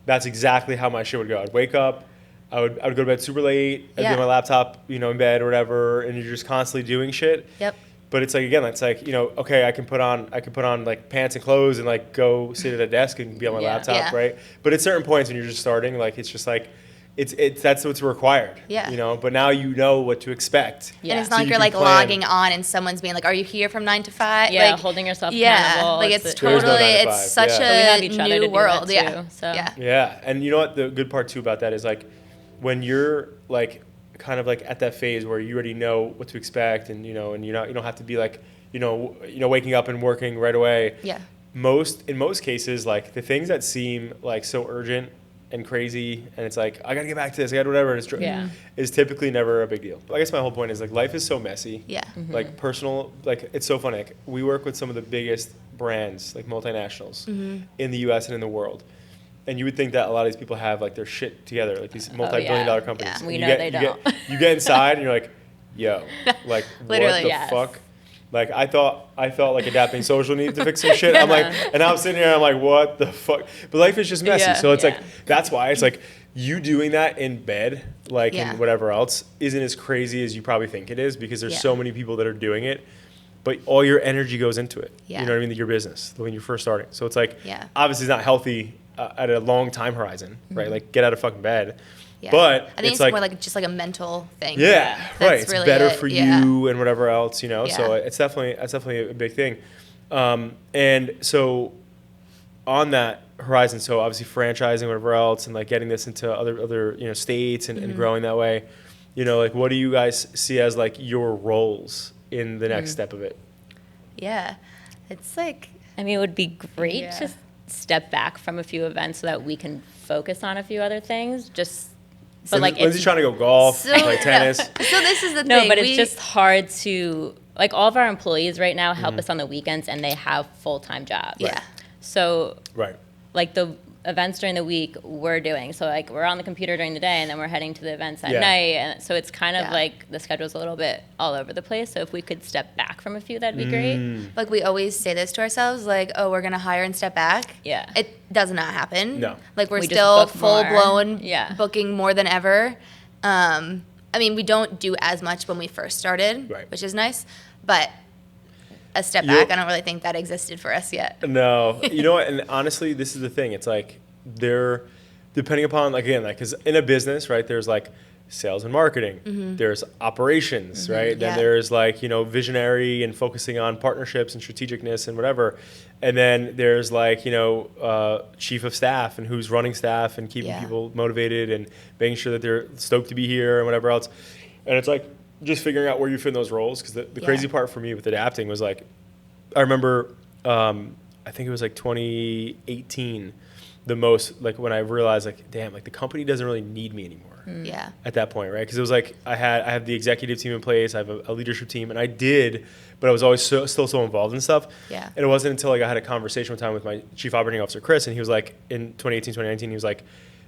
Speaker 2: that's exactly how my shit would go. I'd wake up, I would go to bed super late, I'd be on my laptop, in bed or whatever, and you're just constantly doing shit.
Speaker 4: Yep.
Speaker 2: But it's like, again, it's like, you know, okay, I can put on like pants and clothes and like go sit at a desk and be on my laptop, right? But at certain points when you're just starting, like, it's just like, that's what's required, you know, but now you know what to expect.
Speaker 4: And it's not like you're like logging on and someone's being like, are you here from 9 to 5?
Speaker 3: Yeah,
Speaker 4: like,
Speaker 3: holding yourself accountable.
Speaker 4: Like it's totally, it's such a new world.
Speaker 2: Yeah. And you know what the good part too about that is, like, when you're like kind of like at that phase where you already know what to expect, and you know, and you don't have to be like, you know, waking up and working right away.
Speaker 4: Yeah.
Speaker 2: In most cases, like the things that seem like so urgent and crazy, and it's like, I gotta get back to this, I gotta whatever, and is typically never a big deal. I guess my whole point is, like, life is so messy.
Speaker 4: Yeah.
Speaker 2: Like personal, like it's so funny. Like, we work with some of the biggest brands, like multinationals, in the U.S. and in the world. And you would think that a lot of these people have like their shit together, like these multi-billion-dollar companies.
Speaker 3: Yeah. We know they don't.
Speaker 2: You get inside and you're like, yo, like
Speaker 4: Literally,
Speaker 2: what the fuck? Like I felt like Adapting Social needed to fix some shit. I'm like, and I'm sitting here, I'm like, what the fuck? But life is just messy. So it's like, that's why it's like you doing that in bed, like and whatever else, isn't as crazy as you probably think it is, because there's so many people that are doing it. But all your energy goes into it. You know what I mean? Your business, when you're first starting. So it's like, obviously it's not healthy at a long time horizon, right? Like, get out of fucking bed. Yeah. But
Speaker 4: I think it's more like just like a mental thing.
Speaker 2: Yeah, right. It's
Speaker 4: really
Speaker 2: better for you and whatever else, you know.
Speaker 4: Yeah.
Speaker 2: So that's definitely a big thing. And so on that horizon, so obviously franchising, whatever else, and like getting this into other you know, states and growing that way. You know, like, what do you guys see as like your roles in the next step of it?
Speaker 4: Yeah, it's like,
Speaker 3: I mean, it would be great to step back from a few events so that we can focus on a few other things. But like,
Speaker 2: Lyndsey's trying to go golf, play tennis.
Speaker 4: So this is the thing.
Speaker 3: No, but it's just hard to, like, all of our employees right now help us on the weekends, and they have full-time jobs.
Speaker 4: Yeah.
Speaker 3: So, like, the events during the week we're doing. So, like, we're on the computer during the day, and then we're heading to the events at night. And so it's kind of like the schedule's a little bit all over the place. So if we could step back from a few, that'd be great.
Speaker 4: Like, we always say this to ourselves, like, oh, we're going to hire and step back.
Speaker 3: Yeah.
Speaker 4: It does not happen.
Speaker 2: No.
Speaker 4: Like, we're
Speaker 3: We just
Speaker 4: still
Speaker 3: book
Speaker 4: full-blown
Speaker 3: more.
Speaker 4: booking more than ever. I mean, we don't do as much when we first started, which is nice. But a step back, I don't really think that existed for us yet.
Speaker 2: No. You know what? And honestly, this is the thing. It's like, depending upon, like, again, like, because in a business, right, there's like sales and marketing, there's operations, right, then there's like, you know, visionary and focusing on partnerships and strategicness and whatever, and then there's like, you know, chief of staff and who's running staff and keeping people motivated and making sure that they're stoked to be here and whatever else. And it's like just figuring out where you fit in those roles, because the crazy part for me with Adapting was, like, I remember I think it was like 2018, the most, like, when I realized, like, damn, like, the company doesn't really need me anymore. At that point, right? Because it was like I have the executive team in place, I have a leadership team, and I did, but I was always still so involved in stuff. And it wasn't until, like, I had a conversation one time with my chief operating officer, Chris, and he was like, in 2018, 2019, he was like,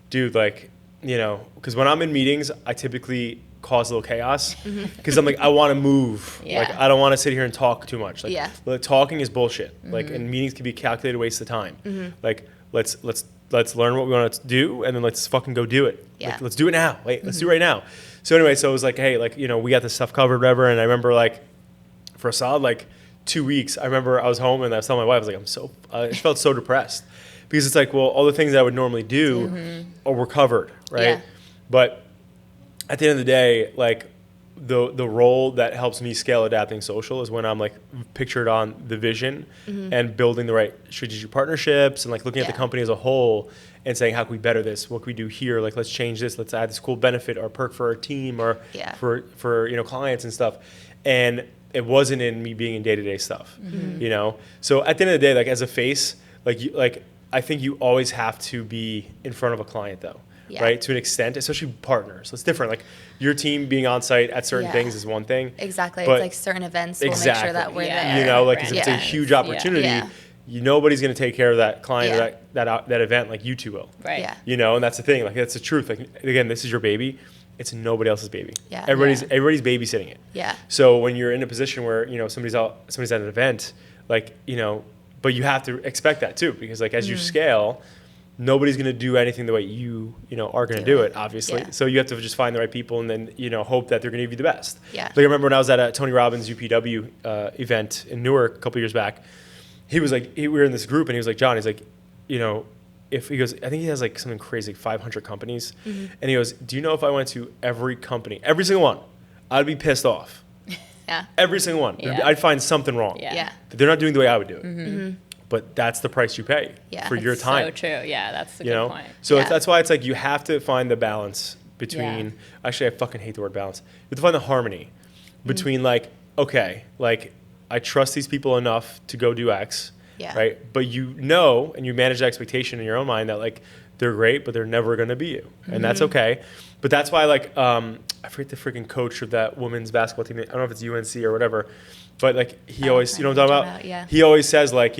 Speaker 2: dude, like, you know, because when I'm in meetings, I typically cause a little chaos, because I'm like, I want to move. Like, I don't want to sit here and talk too much. Like, talking is bullshit. Like, and meetings can be calculated waste of time. Like, let's learn what we want to do, and then let's fucking go do it. Like, let's do it now. Wait, let's do it right now. So anyway, so it was like, hey, like, you know, we got this stuff covered, whatever. And I remember, like, for a solid, like, 2 weeks, I remember I was home and I was telling my wife, I was like, I felt so depressed, because it's like, well, all the things that I would normally do were covered, right? But at the end of the day, like, the role that helps me scale Adapting Social is when I'm, like, pictured on the vision and building the right strategic partnerships and, like, looking at the company as a whole and saying, how can we better this? What can we do here? Like, let's change this. Let's add this cool benefit or perk for our team or for you know, clients and stuff. And it wasn't in me being in day-to-day stuff, you know? So at the end of the day, like, as a face, like I think you always have to be in front of a client, though. Right, to an extent, especially partners. It's different. Like, your team being on site at certain things is one thing.
Speaker 4: Exactly. It's like certain events will make sure that we're there.
Speaker 2: You know, like, if it's a huge opportunity, nobody's going to take care of that client or that event like you two will.
Speaker 3: Right.
Speaker 2: You know, and that's the thing. Like, that's the truth. Like, again, this is your baby. It's nobody else's baby. Everybody's babysitting it. So when you're in a position where, you know, somebody's at an event, like, you know, but you have to expect that too, because, like, as you scale, nobody's going to do anything the way you are going to do it, obviously.
Speaker 4: Yeah.
Speaker 2: So you have to just find the right people and then, hope that they're going to give you the best.
Speaker 4: Yeah.
Speaker 2: Like I remember when I was at a Tony Robbins UPW event in Newark a couple years back, he was like, we were in this group and he was like, John, he's like, if he goes, I think he has like something crazy, 500 companies. And he goes, do you know if I went to every company, every single one, I'd be pissed off.
Speaker 4: Yeah.
Speaker 2: Every single one.
Speaker 3: Yeah.
Speaker 2: I'd find something wrong.
Speaker 4: Yeah.
Speaker 2: They're not doing the way I would do it. But that's the price you pay for your time.
Speaker 3: So true. Yeah, that's a good point.
Speaker 2: So
Speaker 4: Yeah.
Speaker 2: that's why it's like you have to find the balance between. Actually, I fucking hate the word balance. You have to find the harmony between like, okay, like I trust these people enough to go do X, right? But and you manage the expectation in your own mind that like they're great, but they're never going to be you, and that's okay. But that's why like I forget the freaking coach of that women's basketball team. I don't know if it's UNC or whatever. But like he always, you know what I'm talking about?
Speaker 4: Yeah.
Speaker 2: He always says like,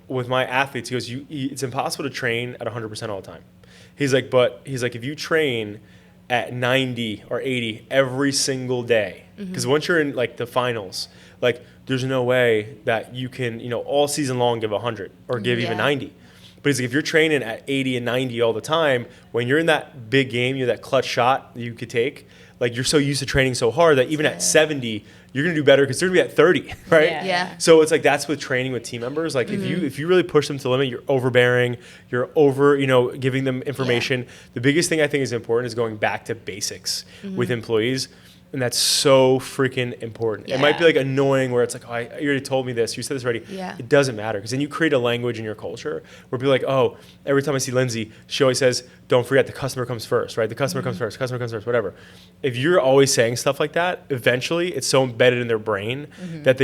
Speaker 2: with my athletes, he goes, it's impossible to train at 100% all the time. He's like, if you train at 90 or 80 every single day, because once you're in like the finals, like there's no way that you can, all season long give 100 or give even 90. But he's like, if you're training at 80 and 90 all the time, when you're in that big game, that clutch shot that you could take, like you're so used to training so hard that even at 70, you're going to do better because they're going to be at 30, right?
Speaker 4: Yeah.
Speaker 2: So it's like that's with training with team members. Like if you really push them to the limit, you're overbearing, you're over, giving them information. The biggest thing I think is important is going back to basics with employees. And that's so freaking important. It might be like annoying where it's like, oh, you already told me this. You said this already.
Speaker 4: Yeah.
Speaker 2: It doesn't matter because then you create a language in your culture where people are like, oh, every time I see Lyndsey, she always says, don't forget the customer comes first, right? The customer comes first, whatever. If you're always saying stuff like that, eventually it's so embedded in their brain that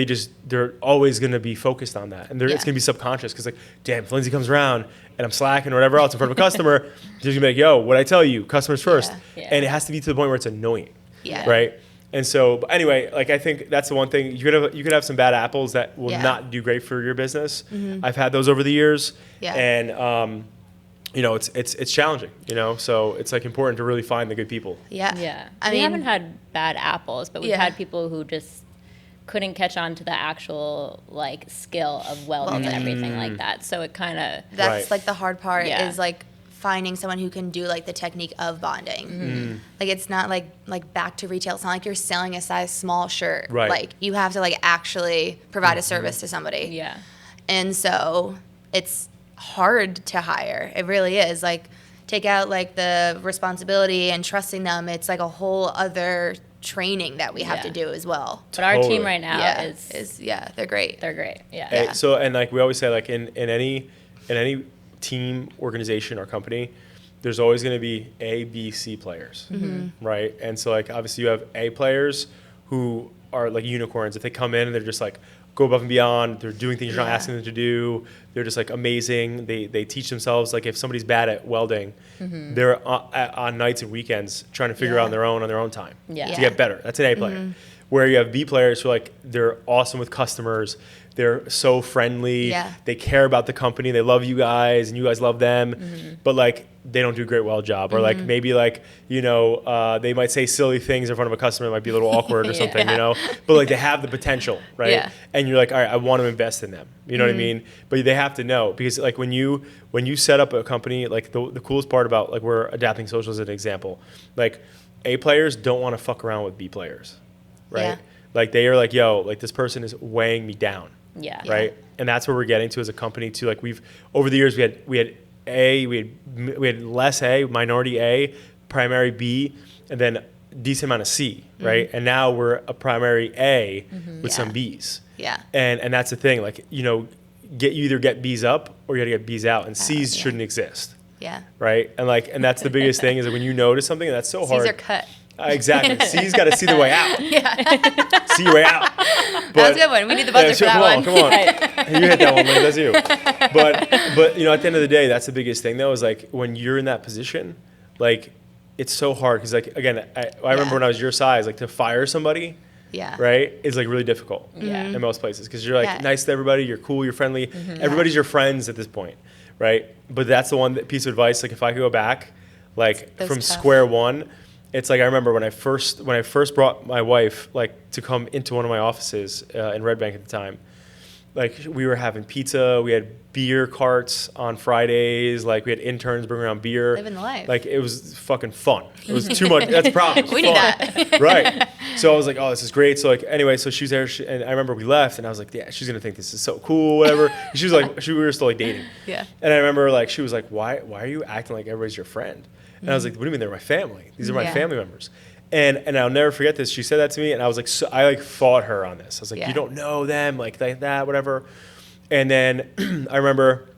Speaker 2: they're always going to be focused on that. And it's going to be subconscious because like, damn, if Lyndsey comes around and I'm slacking or whatever else in front of a customer, they're going to be like, yo, what'd I tell you? Customers first.
Speaker 3: Yeah.
Speaker 2: And it has to be to the point where it's annoying.
Speaker 4: Yeah.
Speaker 2: Right. And so, but anyway, like I think that's the one thing you could have some bad apples that will not do great for your business. I've had those over the years, and it's challenging. So it's like important to really find the good people.
Speaker 4: Yeah.
Speaker 3: Yeah.
Speaker 4: I
Speaker 3: We
Speaker 4: mean,
Speaker 3: haven't had bad apples, but we've had people who just couldn't catch on to the actual like skill of welding and everything like that. So it kind of
Speaker 4: that's like the hard part
Speaker 3: Yeah.
Speaker 4: is like finding someone who can do like the technique of bonding. Like it's not like back to retail. It's not like you're selling a size small shirt.
Speaker 2: Right.
Speaker 4: Like you have to like actually provide a service to somebody.
Speaker 3: Yeah.
Speaker 4: And so it's hard to hire. It really is. Like take out like the responsibility and trusting them. It's like a whole other training that we have to do as well.
Speaker 3: But our
Speaker 2: Totally.
Speaker 3: team right now is
Speaker 4: they're great.
Speaker 3: they're great. Yeah.
Speaker 2: Hey, so and like we always say, like in any team, organization, or company, there's always going to be A, B, C players, right? And so like obviously you have A players who are like unicorns. If they come in and they're just like go above and beyond, they're doing things you're not asking them to do. They're just like amazing. They teach themselves. Like if somebody's bad at welding, they're on nights and weekends trying to figure out on their own time to get better. That's an A player. Where you have B players who like they're awesome with customers. They're so friendly.
Speaker 4: Yeah.
Speaker 2: They care about the company. They love you guys, and you guys love them. But like they don't do a great weld job, or like maybe like they might say silly things in front of a customer that might be a little awkward or something, But like they have the potential, right?
Speaker 4: Yeah.
Speaker 2: And you're like, all right, I want to invest in them. You know what I mean? But they have to know because like when you set up a company, like the coolest part about like we're adapting social as an example, like A players don't want to fuck around with B players, right?
Speaker 4: Yeah.
Speaker 2: Like they are like, yo, like this person is weighing me down.
Speaker 3: Yeah.
Speaker 2: Right. And that's where we're getting to as a company too. Like over the years we had less A, minority A, primary B, and then a decent amount of C, right? And now we're a primary A with some Bs.
Speaker 4: Yeah.
Speaker 2: And that's the thing. Like, you either get Bs up or you got to get Bs out, and Cs shouldn't exist.
Speaker 4: Yeah.
Speaker 2: Right. And that's the biggest thing is that when you notice something, and that's so hard.
Speaker 4: C's are cut.
Speaker 2: Exactly. C's got to see the way out.
Speaker 4: Yeah.
Speaker 2: See your way out.
Speaker 4: That was a good one. We need the buzzer for that one.
Speaker 2: Come on. You hit that one, man. That's you. But at the end of the day, that's the biggest thing though, is like when you're in that position, like it's so hard because like again, I remember when I was your size, like to fire somebody, right, is like really difficult in most places because you're like nice to everybody, you're cool, you're friendly, everybody's your friends at this point, right? But that's the one piece of advice. Like if I could go back, like from square one. It's like I remember when I first brought my wife like to come into one of my offices in Red Bank at the time, like we were having pizza. We had beer carts on Fridays. Like we had interns bring around beer.
Speaker 4: Living the life.
Speaker 2: Like it was fucking fun. It was too much. That's the problem.
Speaker 4: We need that.
Speaker 2: Right. So I was like, oh, this is great. So like, anyway, so she was there, and I remember we left, and I was like, yeah, she's gonna think this is so cool, whatever. And she was like, we were still like dating.
Speaker 4: Yeah.
Speaker 2: And I remember like she was like, why are you acting like everybody's your friend? And I was like, what do you mean they're my family? These are my family members. And I'll never forget this. She said that to me, and I was like, so I like fought her on this. I was like, you don't know them, like that, whatever. And then I remember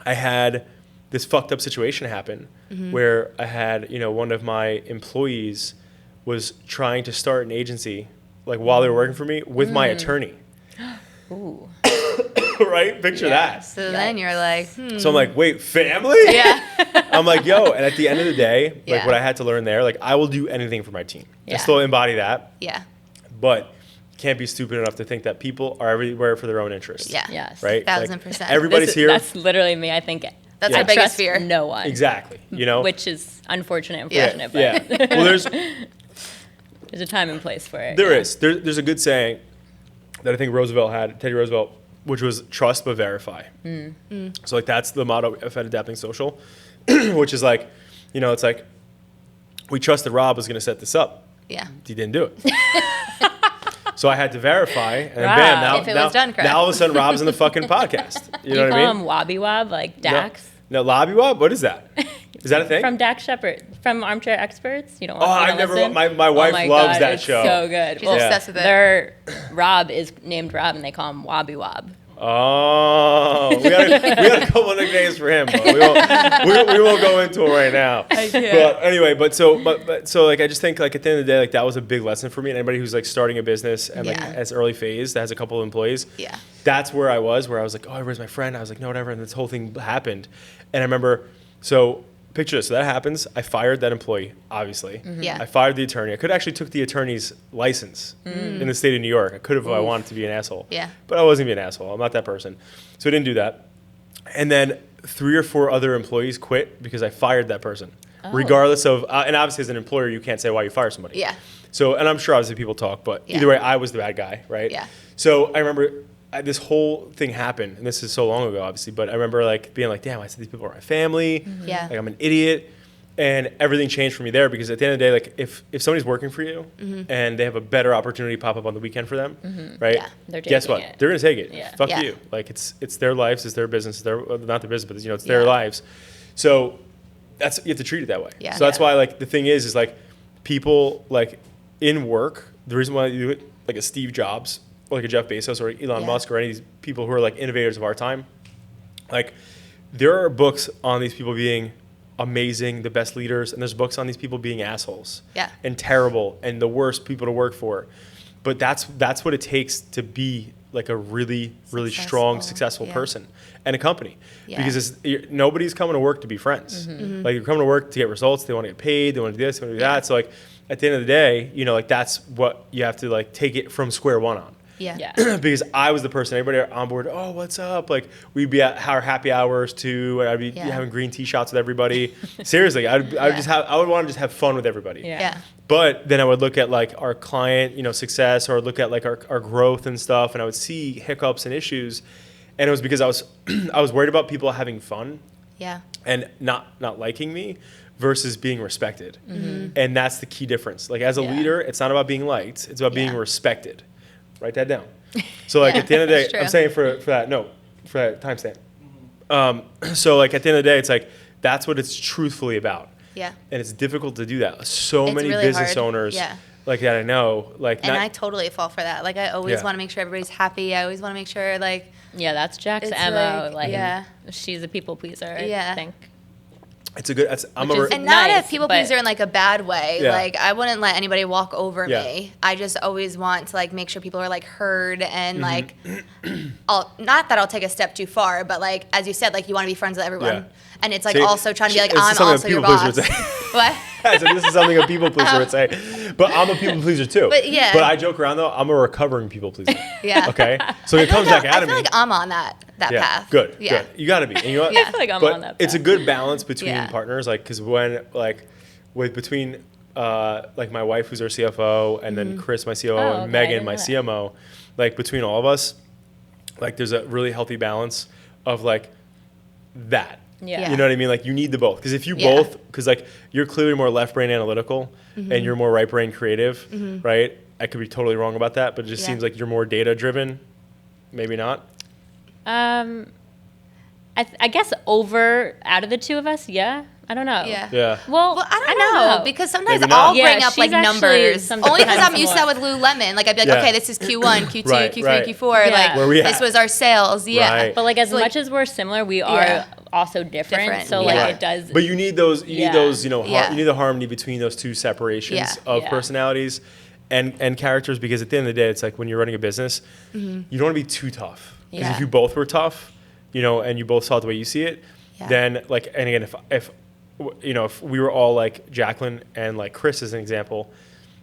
Speaker 2: I had this fucked up situation happen where I had, one of my employees was trying to start an agency, like while they were working for me, with my attorney.
Speaker 3: Ooh.
Speaker 2: Right? Picture that.
Speaker 4: So then you're like,
Speaker 2: So I'm like, wait, family?
Speaker 4: Yeah.
Speaker 2: I'm like, yo, and at the end of the day, like what I had to learn there, like I will do anything for my team. I still embody that.
Speaker 4: Yeah.
Speaker 2: But you can't be stupid enough to think that people are everywhere for their own interests.
Speaker 4: Yeah.
Speaker 3: Yes.
Speaker 2: Right?
Speaker 4: 1000%.
Speaker 2: Everybody's here.
Speaker 3: That's literally me. I think
Speaker 4: That's
Speaker 3: I
Speaker 4: our biggest
Speaker 3: trust
Speaker 4: fear.
Speaker 3: no one.
Speaker 2: Exactly.
Speaker 3: Which is unfortunate,
Speaker 2: Yeah.
Speaker 3: but
Speaker 2: Well, there's
Speaker 3: a time and place for it.
Speaker 2: There is. There's a good saying that I think Roosevelt had, Teddy Roosevelt, which was trust but verify. So like that's the motto of Adapting Social, which is like, it's like we trusted Rob was going to set this up.
Speaker 4: Yeah.
Speaker 2: He didn't do it. So I had to verify, and then
Speaker 3: Wow.
Speaker 2: bam, now,
Speaker 4: If it was done correct.
Speaker 2: now all of a sudden Rob's in the fucking podcast. You know what I mean?
Speaker 3: Call him Wobby Wob, like Dax.
Speaker 2: No, Lobby Wob? What is that? Is that a thing?
Speaker 3: From Dax Shepard, from Armchair Experts. You don't want
Speaker 2: I've never. My wife
Speaker 3: my
Speaker 2: loves
Speaker 3: God,
Speaker 2: that
Speaker 3: it's
Speaker 2: show.
Speaker 3: So good.
Speaker 4: She's obsessed with it.
Speaker 3: Their Rob is named Rob, and they call him Wobby Wob.
Speaker 2: Oh, we got a couple of nicknames for him, but we won't go into it right now. But anyway, so like I just think like at the end of the day, like that was a big lesson for me. And anybody who's like starting a business and like as early phase that has a couple of employees, that's where I was like, oh, where's my friend? I was like, no, whatever. And this whole thing happened, and I remember picture this. So that happens. I fired that employee, obviously.
Speaker 4: Yeah.
Speaker 2: I fired the attorney. I could actually took the attorney's license in the state of New York. I could have if I wanted to be an asshole.
Speaker 4: Yeah.
Speaker 2: But I wasn't being an asshole. I'm not that person. So I didn't do that. And then 3 or 4 other employees quit because I fired that person. Regardless of, and obviously as an employer, you can't say why you fire somebody.
Speaker 4: Yeah.
Speaker 2: So, and I'm sure obviously people talk, but either way, I was the bad guy, right?
Speaker 4: Yeah.
Speaker 2: So I remember this whole thing happened, and this is so long ago, obviously, but I remember like being like, damn, I said these people are my family.
Speaker 4: Yeah.
Speaker 2: Like I'm an idiot. And everything changed for me there because at the end of the day, like if somebody's working for you and they have a better opportunity pop up on the weekend for them, right?
Speaker 3: Yeah, they're
Speaker 2: Guess what?
Speaker 3: taking it.
Speaker 2: They're gonna take it.
Speaker 3: Yeah.
Speaker 2: Fuck
Speaker 4: Yeah.
Speaker 2: you. Like it's their lives, it's their business, not their business, but it's their lives. So you have to treat it that way.
Speaker 4: Yeah.
Speaker 2: So that's why like the thing is like people like in work, the reason why you do it like a Steve Jobs or like a Jeff Bezos or Elon Musk or any of these people who are like innovators of our time, like there are books on these people being amazing, the best leaders, and there's books on these people being assholes and terrible and the worst people to work for. But that's what it takes to be like a really strong, successful person and a company. Because nobody's coming to work to be friends. Like you're coming to work to get results. They want to get paid. They want to do this. They want to do that. So like at the end of the day, like that's what you have to like take it from square one on.
Speaker 3: Yeah.
Speaker 2: Because I was the person, everybody on board, oh, what's up? Like, we'd be at our happy hours too, and I'd be having green tea shots with everybody. Seriously, I would want to just have fun with everybody.
Speaker 3: Yeah.
Speaker 2: But then I would look at like our client, success, or look at like our growth and stuff, and I would see hiccups and issues, and it was because I was worried about people having fun.
Speaker 4: Yeah.
Speaker 2: And not liking me versus being respected. And that's the key difference. Like as a leader, it's not about being liked, it's about being respected. Write that down. So like at the end of the day, I'm saying for that timestamp. So like at the end of the day, it's like that's what it's truthfully about.
Speaker 4: Yeah.
Speaker 2: And it's difficult to do that. So many
Speaker 4: really
Speaker 2: business
Speaker 4: hard.
Speaker 2: owners like that I know. Like
Speaker 4: and I totally fall for that. Like I always want to make sure everybody's happy. I always want to make sure like
Speaker 3: that's Jack's
Speaker 4: it's
Speaker 3: MO.
Speaker 4: like,
Speaker 3: She's a people pleaser,
Speaker 4: Yeah.
Speaker 3: I think.
Speaker 2: it's a good.
Speaker 3: And
Speaker 4: not
Speaker 3: nice,
Speaker 4: a people
Speaker 3: but-
Speaker 4: pleaser in like a bad way.
Speaker 2: Yeah.
Speaker 4: Like I wouldn't let anybody walk over me. I just always want to like make sure people are like heard and like not that I'll take a step too far, but like as you said, like you want to be friends with everyone.
Speaker 2: Yeah.
Speaker 4: And it's like
Speaker 2: See,
Speaker 4: also trying to be like
Speaker 2: this is
Speaker 4: I'm
Speaker 2: something
Speaker 4: also
Speaker 2: a
Speaker 4: your
Speaker 2: people
Speaker 4: boss.
Speaker 2: pleaser would say.
Speaker 4: What?
Speaker 2: So this is something a people pleaser would say. But I'm a people pleaser too.
Speaker 4: But yeah.
Speaker 2: But I joke around though. I'm a recovering people pleaser.
Speaker 4: Yeah.
Speaker 2: Okay. So it comes back out
Speaker 4: I
Speaker 2: of
Speaker 4: feel
Speaker 2: me.
Speaker 4: like I'm on that path.
Speaker 2: Good.
Speaker 4: Yeah.
Speaker 2: Good. You got to be. And you know what?
Speaker 3: I feel like I'm
Speaker 2: but
Speaker 3: on that
Speaker 2: it's a
Speaker 3: path.
Speaker 2: good balance between
Speaker 4: Yeah.
Speaker 2: partners, like because when like between like my wife who's our CFO and then Chris my COO and
Speaker 3: okay, I
Speaker 2: Megan
Speaker 3: didn't
Speaker 2: my
Speaker 3: know that.
Speaker 2: CMO, like between all of us, like there's a really healthy balance of like that.
Speaker 3: Yeah.
Speaker 2: You know what I mean? Like you need the both. Because if you both, because like you're clearly more left brain analytical and you're more right brain creative, right? I could be totally wrong about that, but it just seems like you're more data driven. Maybe not.
Speaker 3: I guess out of the two of us, yeah. I don't know.
Speaker 2: Yeah.
Speaker 4: Well, I don't know because sometimes
Speaker 2: Maybe not.
Speaker 4: I'll bring up like numbers only because I'm used to that with
Speaker 3: more.
Speaker 4: Lululemon. Like I'd be like, okay, this is Q1, Q2,
Speaker 2: Right,
Speaker 4: Q3,
Speaker 2: right.
Speaker 4: Q4.
Speaker 3: Yeah.
Speaker 4: Like
Speaker 2: Where we
Speaker 4: this
Speaker 2: at?
Speaker 4: was our sales. Yeah.
Speaker 2: Right.
Speaker 3: But like as
Speaker 4: So, like-
Speaker 3: much as we're similar, we are also different. So like it does.
Speaker 2: But you need those. You need those. You know,
Speaker 4: Yeah.
Speaker 2: you need the harmony between those two separations of personalities and characters. Because at the end of the day, it's like when you're running a business, you don't want to be too tough. Because if you both were tough, you know, and you both saw it the way you see it, then like, and again, if you know, if we were all like Jacqueline and like Chris as an example,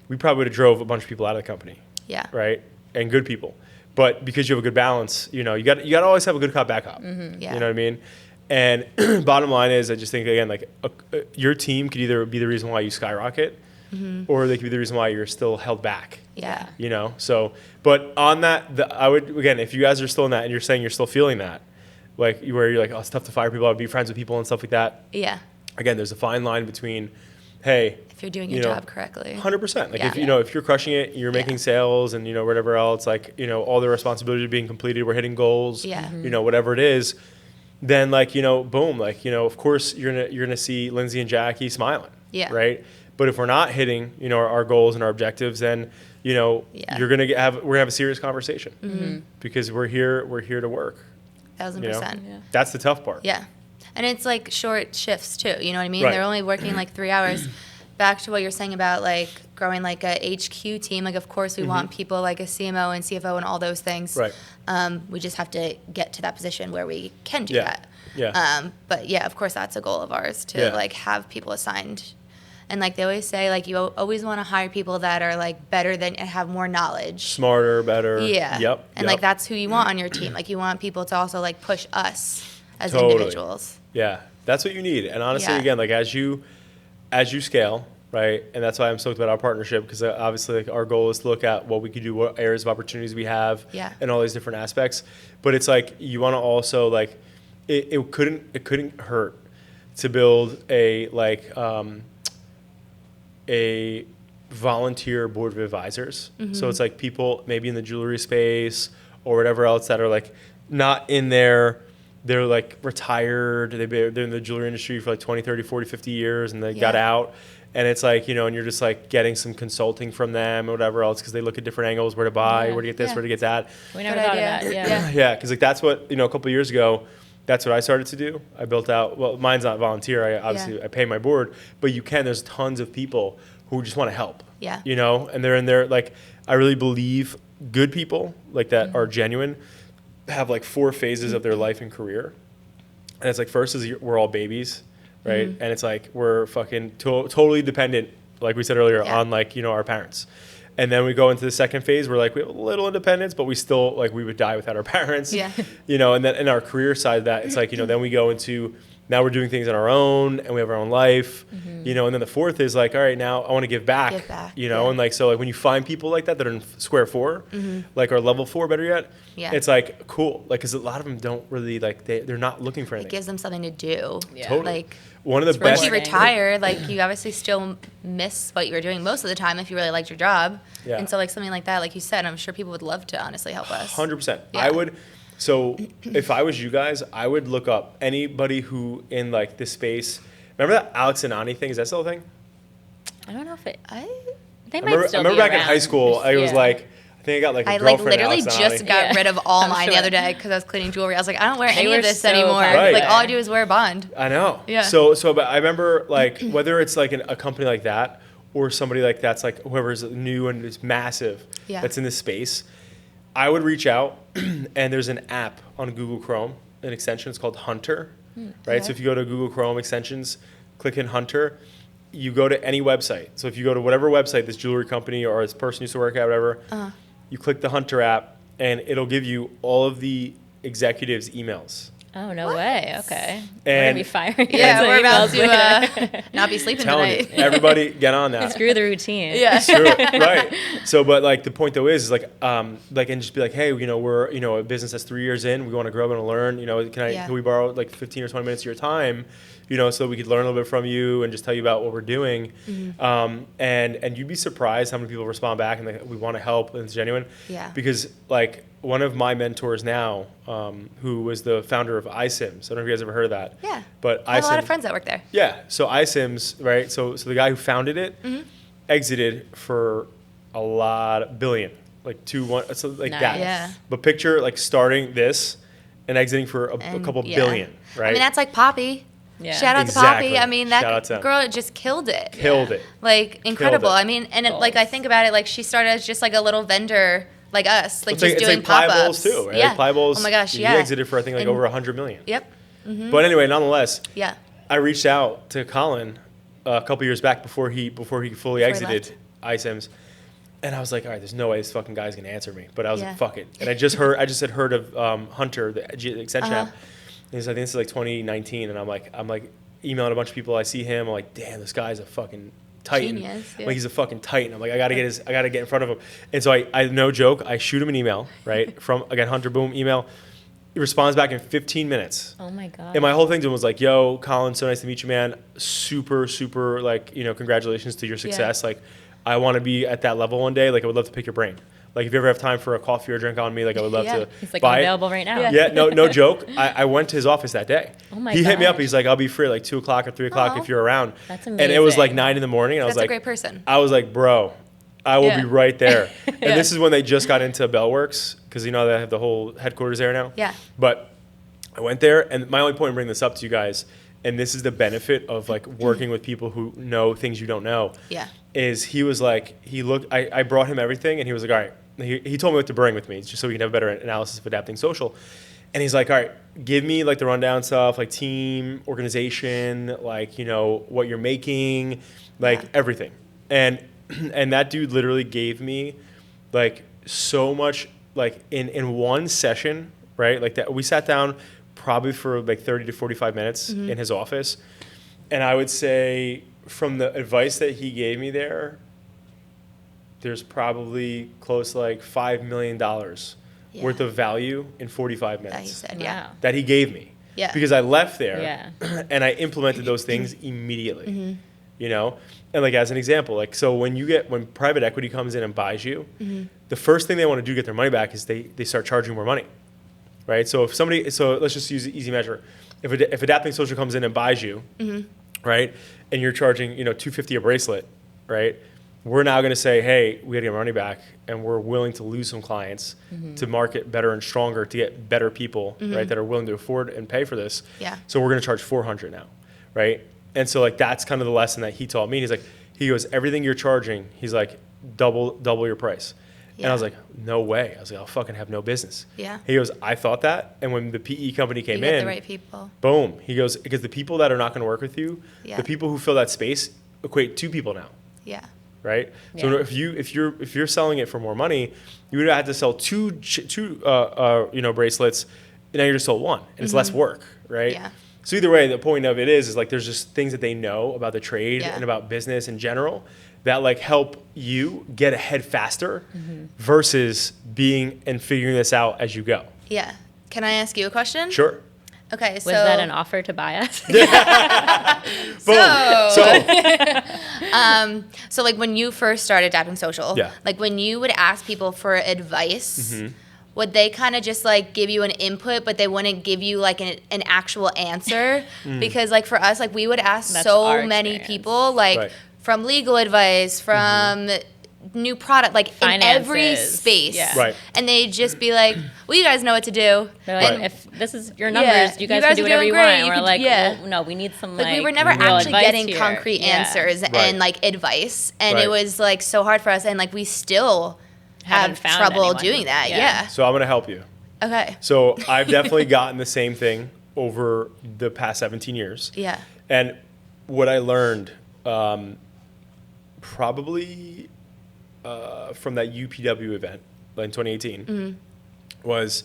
Speaker 2: we probably would have drove a bunch of people out of the company.
Speaker 4: Yeah.
Speaker 2: Right. And good people. But because you have a good balance, you know, you got to always have a good cop, bad cop.
Speaker 4: Yeah.
Speaker 2: You know what I mean? And bottom line is, I just think again, like your team could either be the reason why you skyrocket, or they could be the reason why you're still held back.
Speaker 4: Yeah.
Speaker 2: You know. So, but on that, I would again, if you guys are still in that, and you're saying you're still feeling that, like where you're like, oh, it's tough to fire people, I'd be friends with people and stuff like that.
Speaker 4: Yeah.
Speaker 2: Again, there's a fine line between, hey,
Speaker 4: If you're doing your job correctly.
Speaker 2: 100%. Like if you know, if you're crushing it, you're making sales and you know whatever else, like you know all the responsibilities are being completed, we're hitting goals.
Speaker 4: Yeah.
Speaker 2: You know whatever it is, then like you know, boom, like you know, of course you're gonna see Lyndsey and Jacquie smiling.
Speaker 4: Yeah.
Speaker 2: Right. But if we're not hitting you know our goals and our objectives, then you know we're gonna have a serious conversation because we're here to work.
Speaker 4: 1000%.
Speaker 2: You know? That's the tough part.
Speaker 4: Yeah. And it's like short shifts too. You know what I mean?
Speaker 2: Right.
Speaker 4: They're only working like 3 hours. Back to what you're saying about like growing like a HQ team. Like of course we want people like a CMO and CFO and all those things.
Speaker 2: Right.
Speaker 4: We just have to get to that position where we can do
Speaker 2: Yeah.
Speaker 4: that.
Speaker 2: Yeah.
Speaker 4: But yeah, of course that's a goal of ours to like have people assigned. And like they always say, like you always want to hire people that are like better than and have more knowledge.
Speaker 2: Smarter, better.
Speaker 4: Yeah.
Speaker 2: Yep.
Speaker 4: And like that's who you want on your team. Like you want people to also like push us as individuals.
Speaker 2: Yeah, that's what you need. And honestly,
Speaker 4: Yeah.
Speaker 2: again, like as you scale, right? And that's why I'm stoked about our partnership because obviously like, our goal is to look at what we could do, what areas of opportunities we have, and all these different aspects. But it's like you want to also like it couldn't hurt to build a volunteer board of advisors. So it's like people maybe in the jewelry space or whatever else that are like not in there. They're like retired. They're in the jewelry industry for like 20, 30, 40, 50 years and they got out. And it's like, you know, and you're just like getting some consulting from them or whatever else because they look at different angles, where to buy, where to get this, where to get that.
Speaker 3: We never thought of that. Yeah.
Speaker 2: Yeah, because like that's what, you know, a couple of years ago, that's what I started to do. I built out, well, mine's not volunteer. I pay my board, but there's tons of people who just want to help.
Speaker 4: Yeah.
Speaker 2: You know, and they're in there, like, I really believe good people like that are genuine have like 4 phases of their life and career. And it's like, first is we're all babies, right? And it's like, we're fucking totally dependent, like we said earlier, on like, you know, our parents. And then we go into the second phase where like we have a little independence, but we still like we would die without our parents.
Speaker 4: Yeah.
Speaker 2: You know, and then in our career side of that, it's like, you know, then we go into now we're doing things on our own and we have our own life. You know, and then the fourth is like, all right, now I want to give back. You know, and like so like when you find people like that are in square 4, like or level 4 better yet, it's like cool. Like cuz a lot of them don't really like they're not looking for anything.
Speaker 4: It gives them something to do.
Speaker 3: Yeah.
Speaker 2: Totally.
Speaker 4: Like
Speaker 2: one of the
Speaker 4: once
Speaker 2: best
Speaker 4: you retire, like you obviously still miss what you were doing most of the time if you really liked your job.
Speaker 2: Yeah.
Speaker 4: And so like something like that, like you said, I'm sure people would love to honestly help us.
Speaker 2: 100%.
Speaker 4: Yeah.
Speaker 2: I would. So if I was you guys, I would look up anybody who in like this space. Remember that Alex and Ani thing? Is that still a thing?
Speaker 3: I don't know if it. They
Speaker 2: I
Speaker 3: might
Speaker 2: remember,
Speaker 3: still
Speaker 2: I remember
Speaker 3: be
Speaker 2: back in
Speaker 3: around.
Speaker 2: high school, I was like, I think I got like a
Speaker 4: I like
Speaker 2: girlfriend.
Speaker 4: literally
Speaker 2: Alex and
Speaker 4: just
Speaker 2: Ani.
Speaker 4: got rid of all
Speaker 3: I'm
Speaker 4: mine the
Speaker 3: sure.
Speaker 4: other day because I was cleaning jewelry. I was like, I don't wear
Speaker 3: They
Speaker 4: any
Speaker 3: were
Speaker 4: of this
Speaker 3: so
Speaker 4: anymore.
Speaker 3: popular.
Speaker 4: Like all I do is wear a bond.
Speaker 2: I know.
Speaker 4: Yeah.
Speaker 2: So but I remember like whether it's like a company like that or somebody like that's like whoever's new and is massive that's in this space, I would reach out and there's an app on Google Chrome, an extension. It's called Hunter, right? So if you go to Google Chrome extensions, click in Hunter, you go to any website. So if you go to whatever website this jewelry company or this person used to work at, whatever, you click the Hunter app and it'll give you all of the executives' emails.
Speaker 3: Oh, no way. Okay. We're
Speaker 2: And-
Speaker 3: going to be firing.
Speaker 4: Yeah,
Speaker 3: some
Speaker 4: we're about
Speaker 3: emails
Speaker 4: to not be sleeping
Speaker 2: Telling
Speaker 4: tonight.
Speaker 2: you, everybody get on that.
Speaker 3: Screw the routine.
Speaker 4: Yeah.
Speaker 2: Screw it. Right. So, but like the point though is like, and just be like, hey, we're, a business that's 3 years in, we want to grow and learn, can we borrow like 15 or 20 minutes of your time, so we could learn a little bit from you and just tell you about what we're doing. And you'd be surprised how many people respond back and we want to help and it's genuine.
Speaker 4: Yeah.
Speaker 2: Because like one of my mentors now, who was the founder of iSims, I don't know if you guys ever heard of that.
Speaker 4: Yeah.
Speaker 2: But
Speaker 4: I have a lot of
Speaker 2: iSims-
Speaker 4: friends that work there.
Speaker 2: Yeah. So iSims, right? So the guy who founded it exited for a lot, billion, like 2-1, so like
Speaker 3: Nice.
Speaker 2: that.
Speaker 4: Yeah.
Speaker 2: But picture like starting this and exiting for a couple billion, right?
Speaker 4: I mean, that's like Poppy.
Speaker 3: Yeah.
Speaker 4: Shout out
Speaker 2: Exactly.
Speaker 4: to Poppy. I mean,
Speaker 2: Shout out
Speaker 4: that
Speaker 2: to them.
Speaker 4: girl just killed it.
Speaker 2: Killed it.
Speaker 4: Like, incredible.
Speaker 2: it.
Speaker 4: I mean, and like, I think about it, like, she started as just like a little vendor, like us, like
Speaker 2: It's
Speaker 4: just doing
Speaker 2: it's like
Speaker 4: pop-ups.
Speaker 2: Pliables too, right?
Speaker 4: Yeah.
Speaker 2: Like Pliables,
Speaker 4: Oh my gosh,
Speaker 2: he
Speaker 4: yeah.
Speaker 2: exited for I think like
Speaker 4: And-
Speaker 2: over 100 million.
Speaker 4: Yep.
Speaker 2: But anyway, nonetheless,
Speaker 4: Yeah.
Speaker 2: I reached out to Colin a couple years back before he fully exited iSims. And I was like, all right, there's no way this fucking guy's gonna answer me. But I was
Speaker 4: Yeah.
Speaker 2: like, fuck it. And I just had heard of Hunter, the extension
Speaker 4: Uh-huh.
Speaker 2: app. And I think this is like 2019, and I'm like emailing a bunch of people. I see him. I'm like, damn, this guy's a fucking titan.
Speaker 4: Genius, yeah.
Speaker 2: Like he's a fucking titan. I'm like, I gotta get in front of him. And so I no joke, I shoot him an email, right? From again Hunter, boom, email. He responds back in 15 minutes.
Speaker 3: Oh, my God.
Speaker 2: And my whole thing to him was like, yo, Colin, so nice to meet you, man. Super, super, like, congratulations to your success. Like, I want to be at that level one day. Like, I would love to pick your brain. Like, if you ever have time for a coffee or drink on me, like, I would love
Speaker 4: Yeah.
Speaker 2: to
Speaker 3: He's like,
Speaker 2: buy
Speaker 3: I'm
Speaker 2: it.
Speaker 3: available right now.
Speaker 2: Yeah, no joke. I went to his office that day.
Speaker 3: Oh my
Speaker 2: He hit me up.
Speaker 3: gosh.
Speaker 2: He's like, I'll be free at like 2 o'clock or 3 o'clock
Speaker 4: Aw.
Speaker 2: if you're around.
Speaker 3: That's
Speaker 2: And it was like
Speaker 3: amazing.
Speaker 2: 9 in the morning. And I was
Speaker 4: That's a
Speaker 2: like,
Speaker 4: great person.
Speaker 2: I was like, bro, I will
Speaker 4: Yeah.
Speaker 2: be right there. And this is when they just got into Bellworks because, they have the whole headquarters there now.
Speaker 4: Yeah.
Speaker 2: But I went there, and my only point in bringing this up to you guys, and this is the benefit of like working with people who know things you don't know.
Speaker 4: Yeah.
Speaker 2: Is he was like, I brought him everything, and he was like, all right. He told me what to bring with me, just so we can have a better analysis of adapting social. And he's like, all right, give me like the rundown stuff, like team, organization, like, what you're making, like everything. And that dude literally gave me like so much, like in one session, right? Like that, we sat down probably for like 30 to 45 minutes in his office. And I would say from the advice that he gave me there's probably close to like $5 million worth of value in 45
Speaker 4: That he
Speaker 2: minutes
Speaker 4: said,
Speaker 3: Wow.
Speaker 4: yeah.
Speaker 2: that he gave me.
Speaker 4: Yeah.
Speaker 2: Because I left there
Speaker 3: Yeah.
Speaker 2: and I implemented those things immediately. And like as an example, like so when private equity comes in and buys you, the first thing they want to do to get their money back is they start charging more money. Right? So let's just use an easy measure. If Adapting Social comes in and buys you, right, and you're charging, $250 a bracelet, right? We're now going to say, hey, we got to get our money back, and we're willing to lose some clients to market better and stronger to get better people, right, that are willing to afford and pay for this.
Speaker 4: Yeah.
Speaker 2: So we're going to charge $400 now, right? And so like that's kind of the lesson that he taught me. He goes, everything you're charging, he's like, double your price. And I was like, no way. I was like, I'll fucking have no business.
Speaker 4: Yeah.
Speaker 2: He goes, I thought that. And when the PE company
Speaker 4: You
Speaker 2: came
Speaker 4: get
Speaker 2: in,
Speaker 4: the right people.
Speaker 2: boom. He goes, because the people that are not going to work with you,
Speaker 4: Yeah.
Speaker 2: the people who fill that space equate 2 people now,
Speaker 4: Yeah.
Speaker 2: right? So
Speaker 3: Yeah.
Speaker 2: if you're selling it for more money, you would have to sell two bracelets, and now you just sold 1, and it's less work, right?
Speaker 4: Yeah.
Speaker 2: So either way, the point of it is like there's just things that they know about the trade
Speaker 4: Yeah.
Speaker 2: and about business in general that like help you get ahead faster versus being and figuring this out as you go.
Speaker 4: Yeah. Can I ask you a question?
Speaker 2: Sure.
Speaker 4: Okay,
Speaker 3: Was
Speaker 4: so
Speaker 3: that an offer to buy us?
Speaker 2: Boom.
Speaker 4: So like when you first started Adapting Social,
Speaker 2: Yeah.
Speaker 4: like when you would ask people for advice, would they kind of just like give you an input, but they wouldn't give you like an actual answer? Because like for us, like we would ask
Speaker 3: That's
Speaker 4: so
Speaker 3: our
Speaker 4: many
Speaker 3: experience.
Speaker 4: people, like
Speaker 2: Right.
Speaker 4: from legal advice, from new product, like in every
Speaker 3: Finances,
Speaker 4: space.
Speaker 3: yeah.
Speaker 2: Right.
Speaker 4: And they'd just be like, well, you guys know what to do.
Speaker 3: They're like,
Speaker 2: Right.
Speaker 3: if this is your numbers,
Speaker 4: Yeah,
Speaker 3: you guys can
Speaker 4: are
Speaker 3: do whatever
Speaker 4: doing
Speaker 3: you
Speaker 4: great,
Speaker 3: want.
Speaker 4: you
Speaker 3: We're
Speaker 4: could-
Speaker 3: like,
Speaker 4: yeah.
Speaker 3: well, no, we need some
Speaker 4: Like we were never
Speaker 3: real
Speaker 4: actually
Speaker 3: advice
Speaker 4: getting
Speaker 3: here.
Speaker 4: concrete
Speaker 3: Yeah.
Speaker 4: answers
Speaker 2: Right.
Speaker 4: and like advice, and
Speaker 2: Right.
Speaker 4: it was like so hard for us, and like we still
Speaker 3: Haven't
Speaker 4: have
Speaker 3: found
Speaker 4: trouble
Speaker 3: anyone.
Speaker 4: doing that.
Speaker 3: Yeah.
Speaker 4: Yeah.
Speaker 2: So I'm going to help you.
Speaker 4: Okay.
Speaker 2: So I've definitely gotten the same thing over the past 17 years.
Speaker 4: Yeah.
Speaker 2: And what I learned probably from that UPW event in 2018 was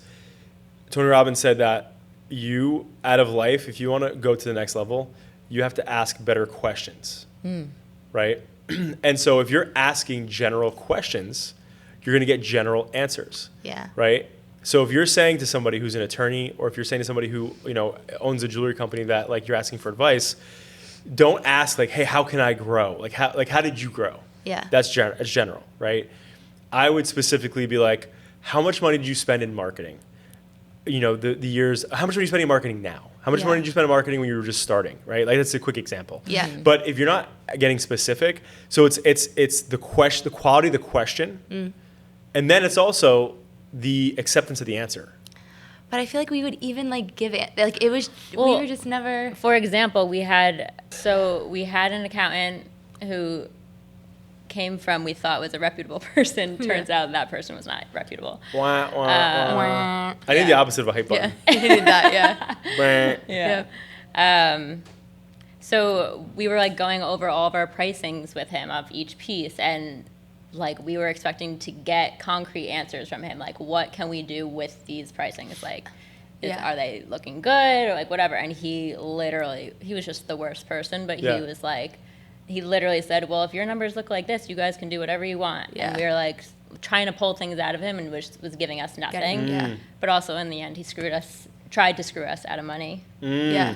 Speaker 2: Tony Robbins said that you out of life, if you want to go to the next level, you have to ask better questions, right? And so if you're asking general questions, you're going to get general answers, right? So if you're saying to somebody who's an attorney, or if you're saying to somebody who, you know, owns a jewelry company that like you're asking for advice, don't ask like, hey, how can I grow? Like how did you grow?
Speaker 4: Yeah.
Speaker 2: That's general, right? I would specifically be like, how much money did you spend in marketing? You know, the years, how much money are you spending in marketing now? How much money did you spend in marketing when you were just starting, right? Like that's a quick example.
Speaker 4: Yeah.
Speaker 2: But if you're not getting specific, so it's the question, the quality of the question, and then it's also the acceptance of the answer.
Speaker 4: But I feel like we would even like give it, like it was, we were just never.
Speaker 3: For example, we had an accountant who came from, we thought was a reputable person. Turns out that person was not reputable.
Speaker 2: Wah, wah, wah. I need the opposite of a hype button.
Speaker 4: Yeah, he did that,
Speaker 3: Yeah. So we were like going over all of our pricings with him of each piece, and like we were expecting to get concrete answers from him, like what can we do with these pricings, like are they looking good or like whatever. And he was just the worst person, but he was like, he literally said, well, if your numbers look like this, you guys can do whatever you want. And we were like trying to pull things out of him, and was giving us nothing. But also in the end, he tried to screw us out of money.
Speaker 4: Yeah.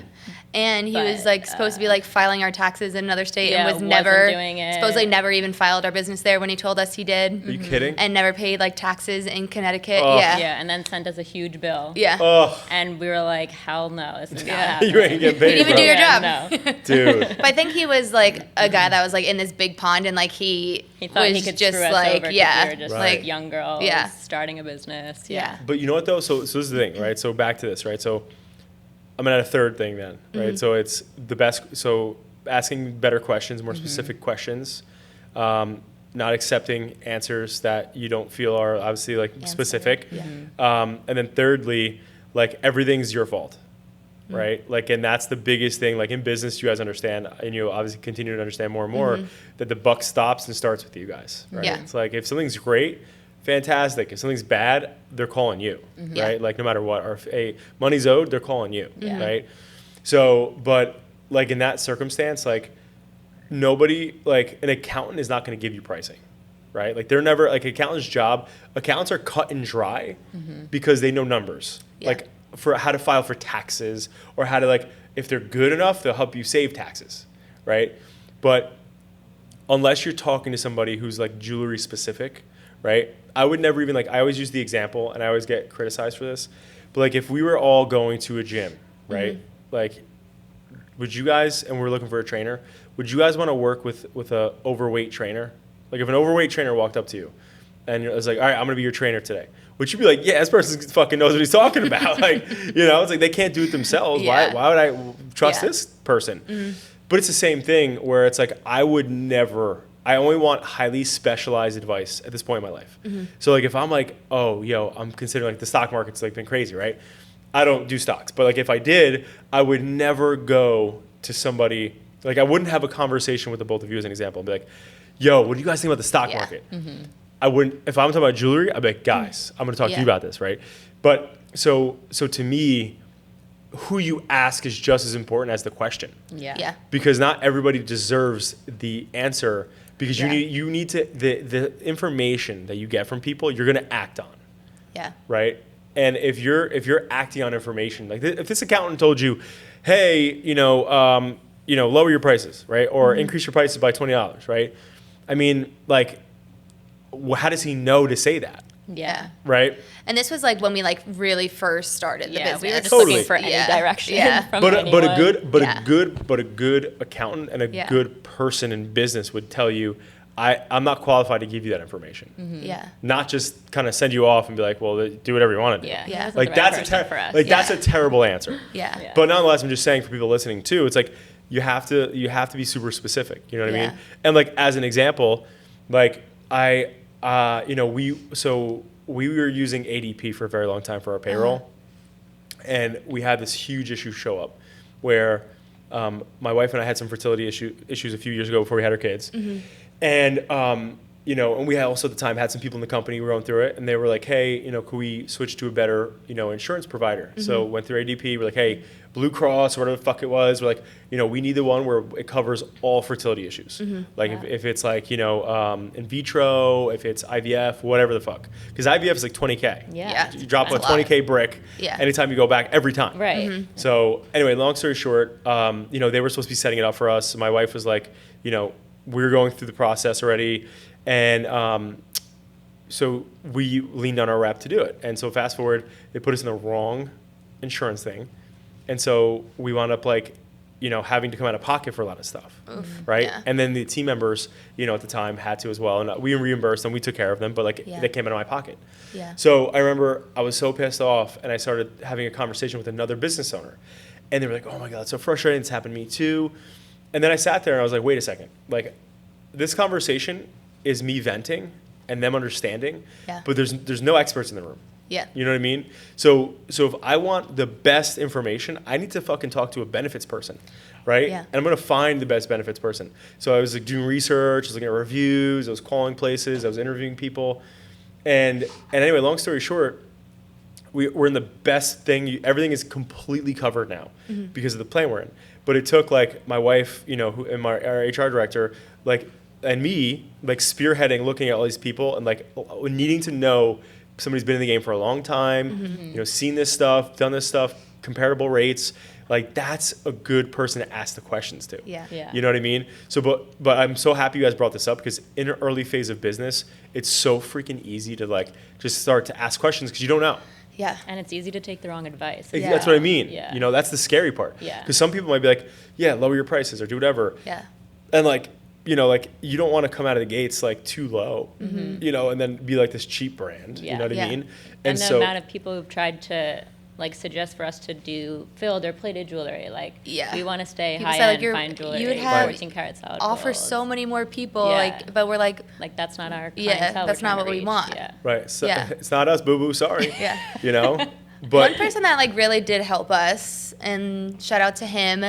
Speaker 4: And he was like supposed to be like filing our taxes in another state, and was
Speaker 3: wasn't
Speaker 4: never
Speaker 3: doing it.
Speaker 4: Supposedly never even filed our business there when he told us he did.
Speaker 2: Are you kidding?
Speaker 4: And never paid like taxes in Connecticut.
Speaker 2: Oh.
Speaker 3: Yeah, and then sent us a huge bill.
Speaker 4: Yeah.
Speaker 2: Oh,
Speaker 3: And we were like, hell no, this is not happening.
Speaker 2: you ain't getting paid.
Speaker 4: You didn't even do your job.
Speaker 3: No.
Speaker 2: Dude.
Speaker 4: But I think he was like a guy that was like in this big pond, and like he
Speaker 3: thought
Speaker 4: was
Speaker 3: he could
Speaker 4: just
Speaker 3: screw us
Speaker 4: like
Speaker 3: over 'cause
Speaker 4: yeah,
Speaker 3: we were just
Speaker 2: Right.
Speaker 3: like young girls starting a business.
Speaker 4: Yeah.
Speaker 2: But you know what though? So this is the thing, right? So back to this, right? So I'm gonna add a third thing then, right? So it's the best. So asking better questions, more specific questions, not accepting answers that you don't feel are obviously like specific, and then thirdly, like everything's your fault, right? Like, and that's the biggest thing. Like in business, you guys understand, and you obviously continue to understand more and more that the buck stops and starts with you guys, right?
Speaker 4: Yeah.
Speaker 2: It's like if something's great, fantastic. If something's bad, they're calling you, right? Like no matter what, or if money's owed, they're calling you, right? So, but like in that circumstance, like nobody, like an accountant is not going to give you pricing, right? Like they're never, like accountant's job, accountants are cut and dry because they know numbers, like for how to file for taxes, or how to like, if they're good enough, they'll help you save taxes, right? But unless you're talking to somebody who's like jewelry specific, right? I would never even like, I always use the example, and I always get criticized for this, but like if we were all going to a gym, right? Like, would you guys, and we're looking for a trainer, would you guys want to work with a overweight trainer? Like if an overweight trainer walked up to you and it was like, all right, I'm going to be your trainer today. Would you be like, yeah, this person fucking knows what he's talking about? Like, you know, it's like they can't do it themselves.
Speaker 4: Yeah.
Speaker 2: Why would I trust this person? But it's the same thing where it's like, I only want highly specialized advice at this point in my life. So like if I'm like, oh, yo, I'm considering like the stock market's like been crazy, right? I don't do stocks, but like if I did, I would never go to somebody, like I wouldn't have a conversation with the both of you as an example and be like, yo, what do you guys think about the stock market? I wouldn't, if I'm talking about jewelry, I'd be like, guys, I'm going to talk to you about this, right? But so to me, who you ask is just as important as the question.
Speaker 4: Yeah.
Speaker 2: Because not everybody deserves the answer, because you need to, the information that you get from people, you're going to act on.
Speaker 4: Yeah.
Speaker 2: Right? And if you're acting on information, like if this accountant told you, hey, lower your prices, right? Or increase your prices by $20, right? I mean, like, how does he know to say that?
Speaker 4: Yeah.
Speaker 2: Right?
Speaker 4: And this was like when we like really first started the business.
Speaker 3: We were just
Speaker 2: Totally.
Speaker 3: looking for any direction from
Speaker 2: But
Speaker 3: anyone.
Speaker 2: a good accountant and a good person in business would tell you, I'm not qualified to give you that information.
Speaker 4: Yeah.
Speaker 2: Not just kind of send you off and be like, well, do whatever you want to do.
Speaker 3: Yeah.
Speaker 2: Like that's a terrible answer.
Speaker 4: Yeah.
Speaker 2: But nonetheless, I'm just saying for people listening too, it's like you have to be super specific. You know what I mean? And like as an example, like we were using ADP for a very long time for our payroll, and we had this huge issue show up where my wife and I had some fertility issues a few years ago before we had our kids. And and we had also at the time had some people in the company who were going through it, and they were like, hey, could we switch to a better, insurance provider? So went through ADP. We're like, hey, Blue Cross or whatever the fuck it was. We're like, we need the one where it covers all fertility issues. Like if it's like, in vitro, if it's IVF, whatever the fuck. Because IVF is like $20K.
Speaker 3: Yeah.
Speaker 2: You drop a
Speaker 4: That's a lot.
Speaker 2: $20K brick anytime you go back, every time.
Speaker 3: Right.
Speaker 2: So anyway, long story short, they were supposed to be setting it up for us. My wife was like, we were going through the process already. And so we leaned on our rep to do it. And so fast forward, they put us in the wrong insurance thing. And so we wound up like, having to come out of pocket for a lot of stuff.
Speaker 4: Oof,
Speaker 2: right.
Speaker 4: yeah.
Speaker 2: And then the team members, at the time had to as well. And we reimbursed them. We took care of them, but like they came out of my pocket.
Speaker 4: Yeah.
Speaker 2: So I remember I was so pissed off, and I started having a conversation with another business owner. And they were like, oh my God, it's so frustrating. It's happened to me too. And then I sat there and I was like, wait a second. Like, this conversation is me venting and them understanding, but there's no experts in the room.
Speaker 4: Yeah.
Speaker 2: You know what I mean? So if I want the best information, I need to fucking talk to a benefits person, right?
Speaker 4: Yeah.
Speaker 2: And I'm going to find the best benefits person. So I was like doing research, I was looking at reviews, I was calling places, I was interviewing people. And anyway, long story short, we're in the best thing. Everything is completely covered now because of the plan we're in. But it took like my wife, and our HR director, like, and me, like spearheading, looking at all these people and like needing to know somebody's been in the game for a long time, seen this stuff, done this stuff, comparable rates. Like, that's a good person to ask the questions to.
Speaker 4: Yeah.
Speaker 2: You know what I mean? So, but I'm so happy you guys brought this up, because in an early phase of business, it's so freaking easy to like just start to ask questions because you don't know.
Speaker 4: Yeah.
Speaker 3: And it's easy to take the wrong advice.
Speaker 2: That's what I mean.
Speaker 3: Yeah.
Speaker 2: That's the scary part.
Speaker 3: Yeah.
Speaker 2: Because some people might be like, yeah, lower your prices or do whatever.
Speaker 4: Yeah.
Speaker 2: And like, like you don't want to come out of the gates like too low, and then be like this cheap brand. You know what I mean?
Speaker 3: And the amount of people who've tried to like suggest for us to do filled or plated jewelry, like we want to stay
Speaker 4: People
Speaker 3: high
Speaker 4: say,
Speaker 3: end fine jewelry.
Speaker 4: You would have
Speaker 3: 14 karat solid
Speaker 4: offer
Speaker 3: gold.
Speaker 4: So many more people, but we're like
Speaker 3: that's not our clientele.
Speaker 4: That's not what we want.
Speaker 3: Yeah.
Speaker 2: Right. So it's not us, boo boo. Sorry. But
Speaker 4: one person that like really did help us, and shout out to him.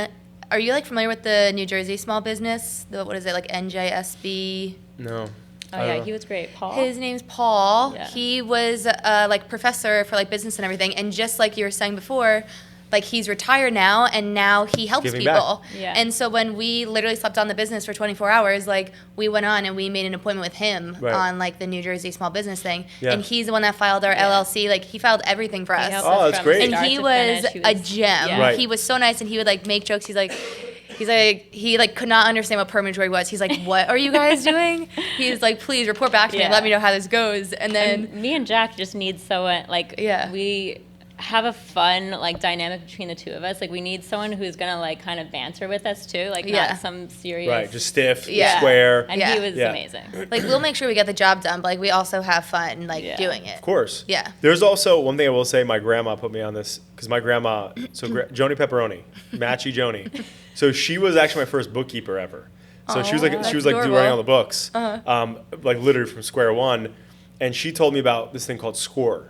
Speaker 4: Are you like familiar with the New Jersey small business? What is it, like NJSB?
Speaker 2: No.
Speaker 3: Oh yeah, he was great. Paul.
Speaker 4: His name's Paul.
Speaker 3: Yeah.
Speaker 4: He was like professor for like business and everything, and just like you were saying before, like he's retired now, and now he helps
Speaker 2: Giving
Speaker 4: people.
Speaker 2: back.
Speaker 3: Yeah.
Speaker 4: And so when we literally slept on the business for 24 hours, like we went on and we made an appointment with him on like the New Jersey small business thing, and he's the one that filed our LLC. Like he filed everything for us.
Speaker 2: Oh, that's great.
Speaker 4: And he was a gem.
Speaker 3: Yeah.
Speaker 2: Right.
Speaker 4: He was so nice, and he would like make jokes. He could not understand what permanent jewelry was. He's like, what are you guys doing? He's like, please report back to me and let me know how this goes. And then
Speaker 3: me and Jack just need someone like we have a fun like dynamic between the two of us. Like we need someone who's gonna like kind of banter with us too, like not some serious.
Speaker 2: Right, just stiff, square.
Speaker 3: And he was amazing.
Speaker 4: Like we'll make sure we get the job done, but like we also have fun like doing it.
Speaker 2: Of course.
Speaker 4: Yeah.
Speaker 2: There's also one thing I will say. My grandma put me on this because my grandma, Joni Pepperoni, Matchy Joni. So she was actually my first bookkeeper ever. So she was like
Speaker 4: adorable.
Speaker 2: running all the books, like literally from square one. And she told me about this thing called SCORE.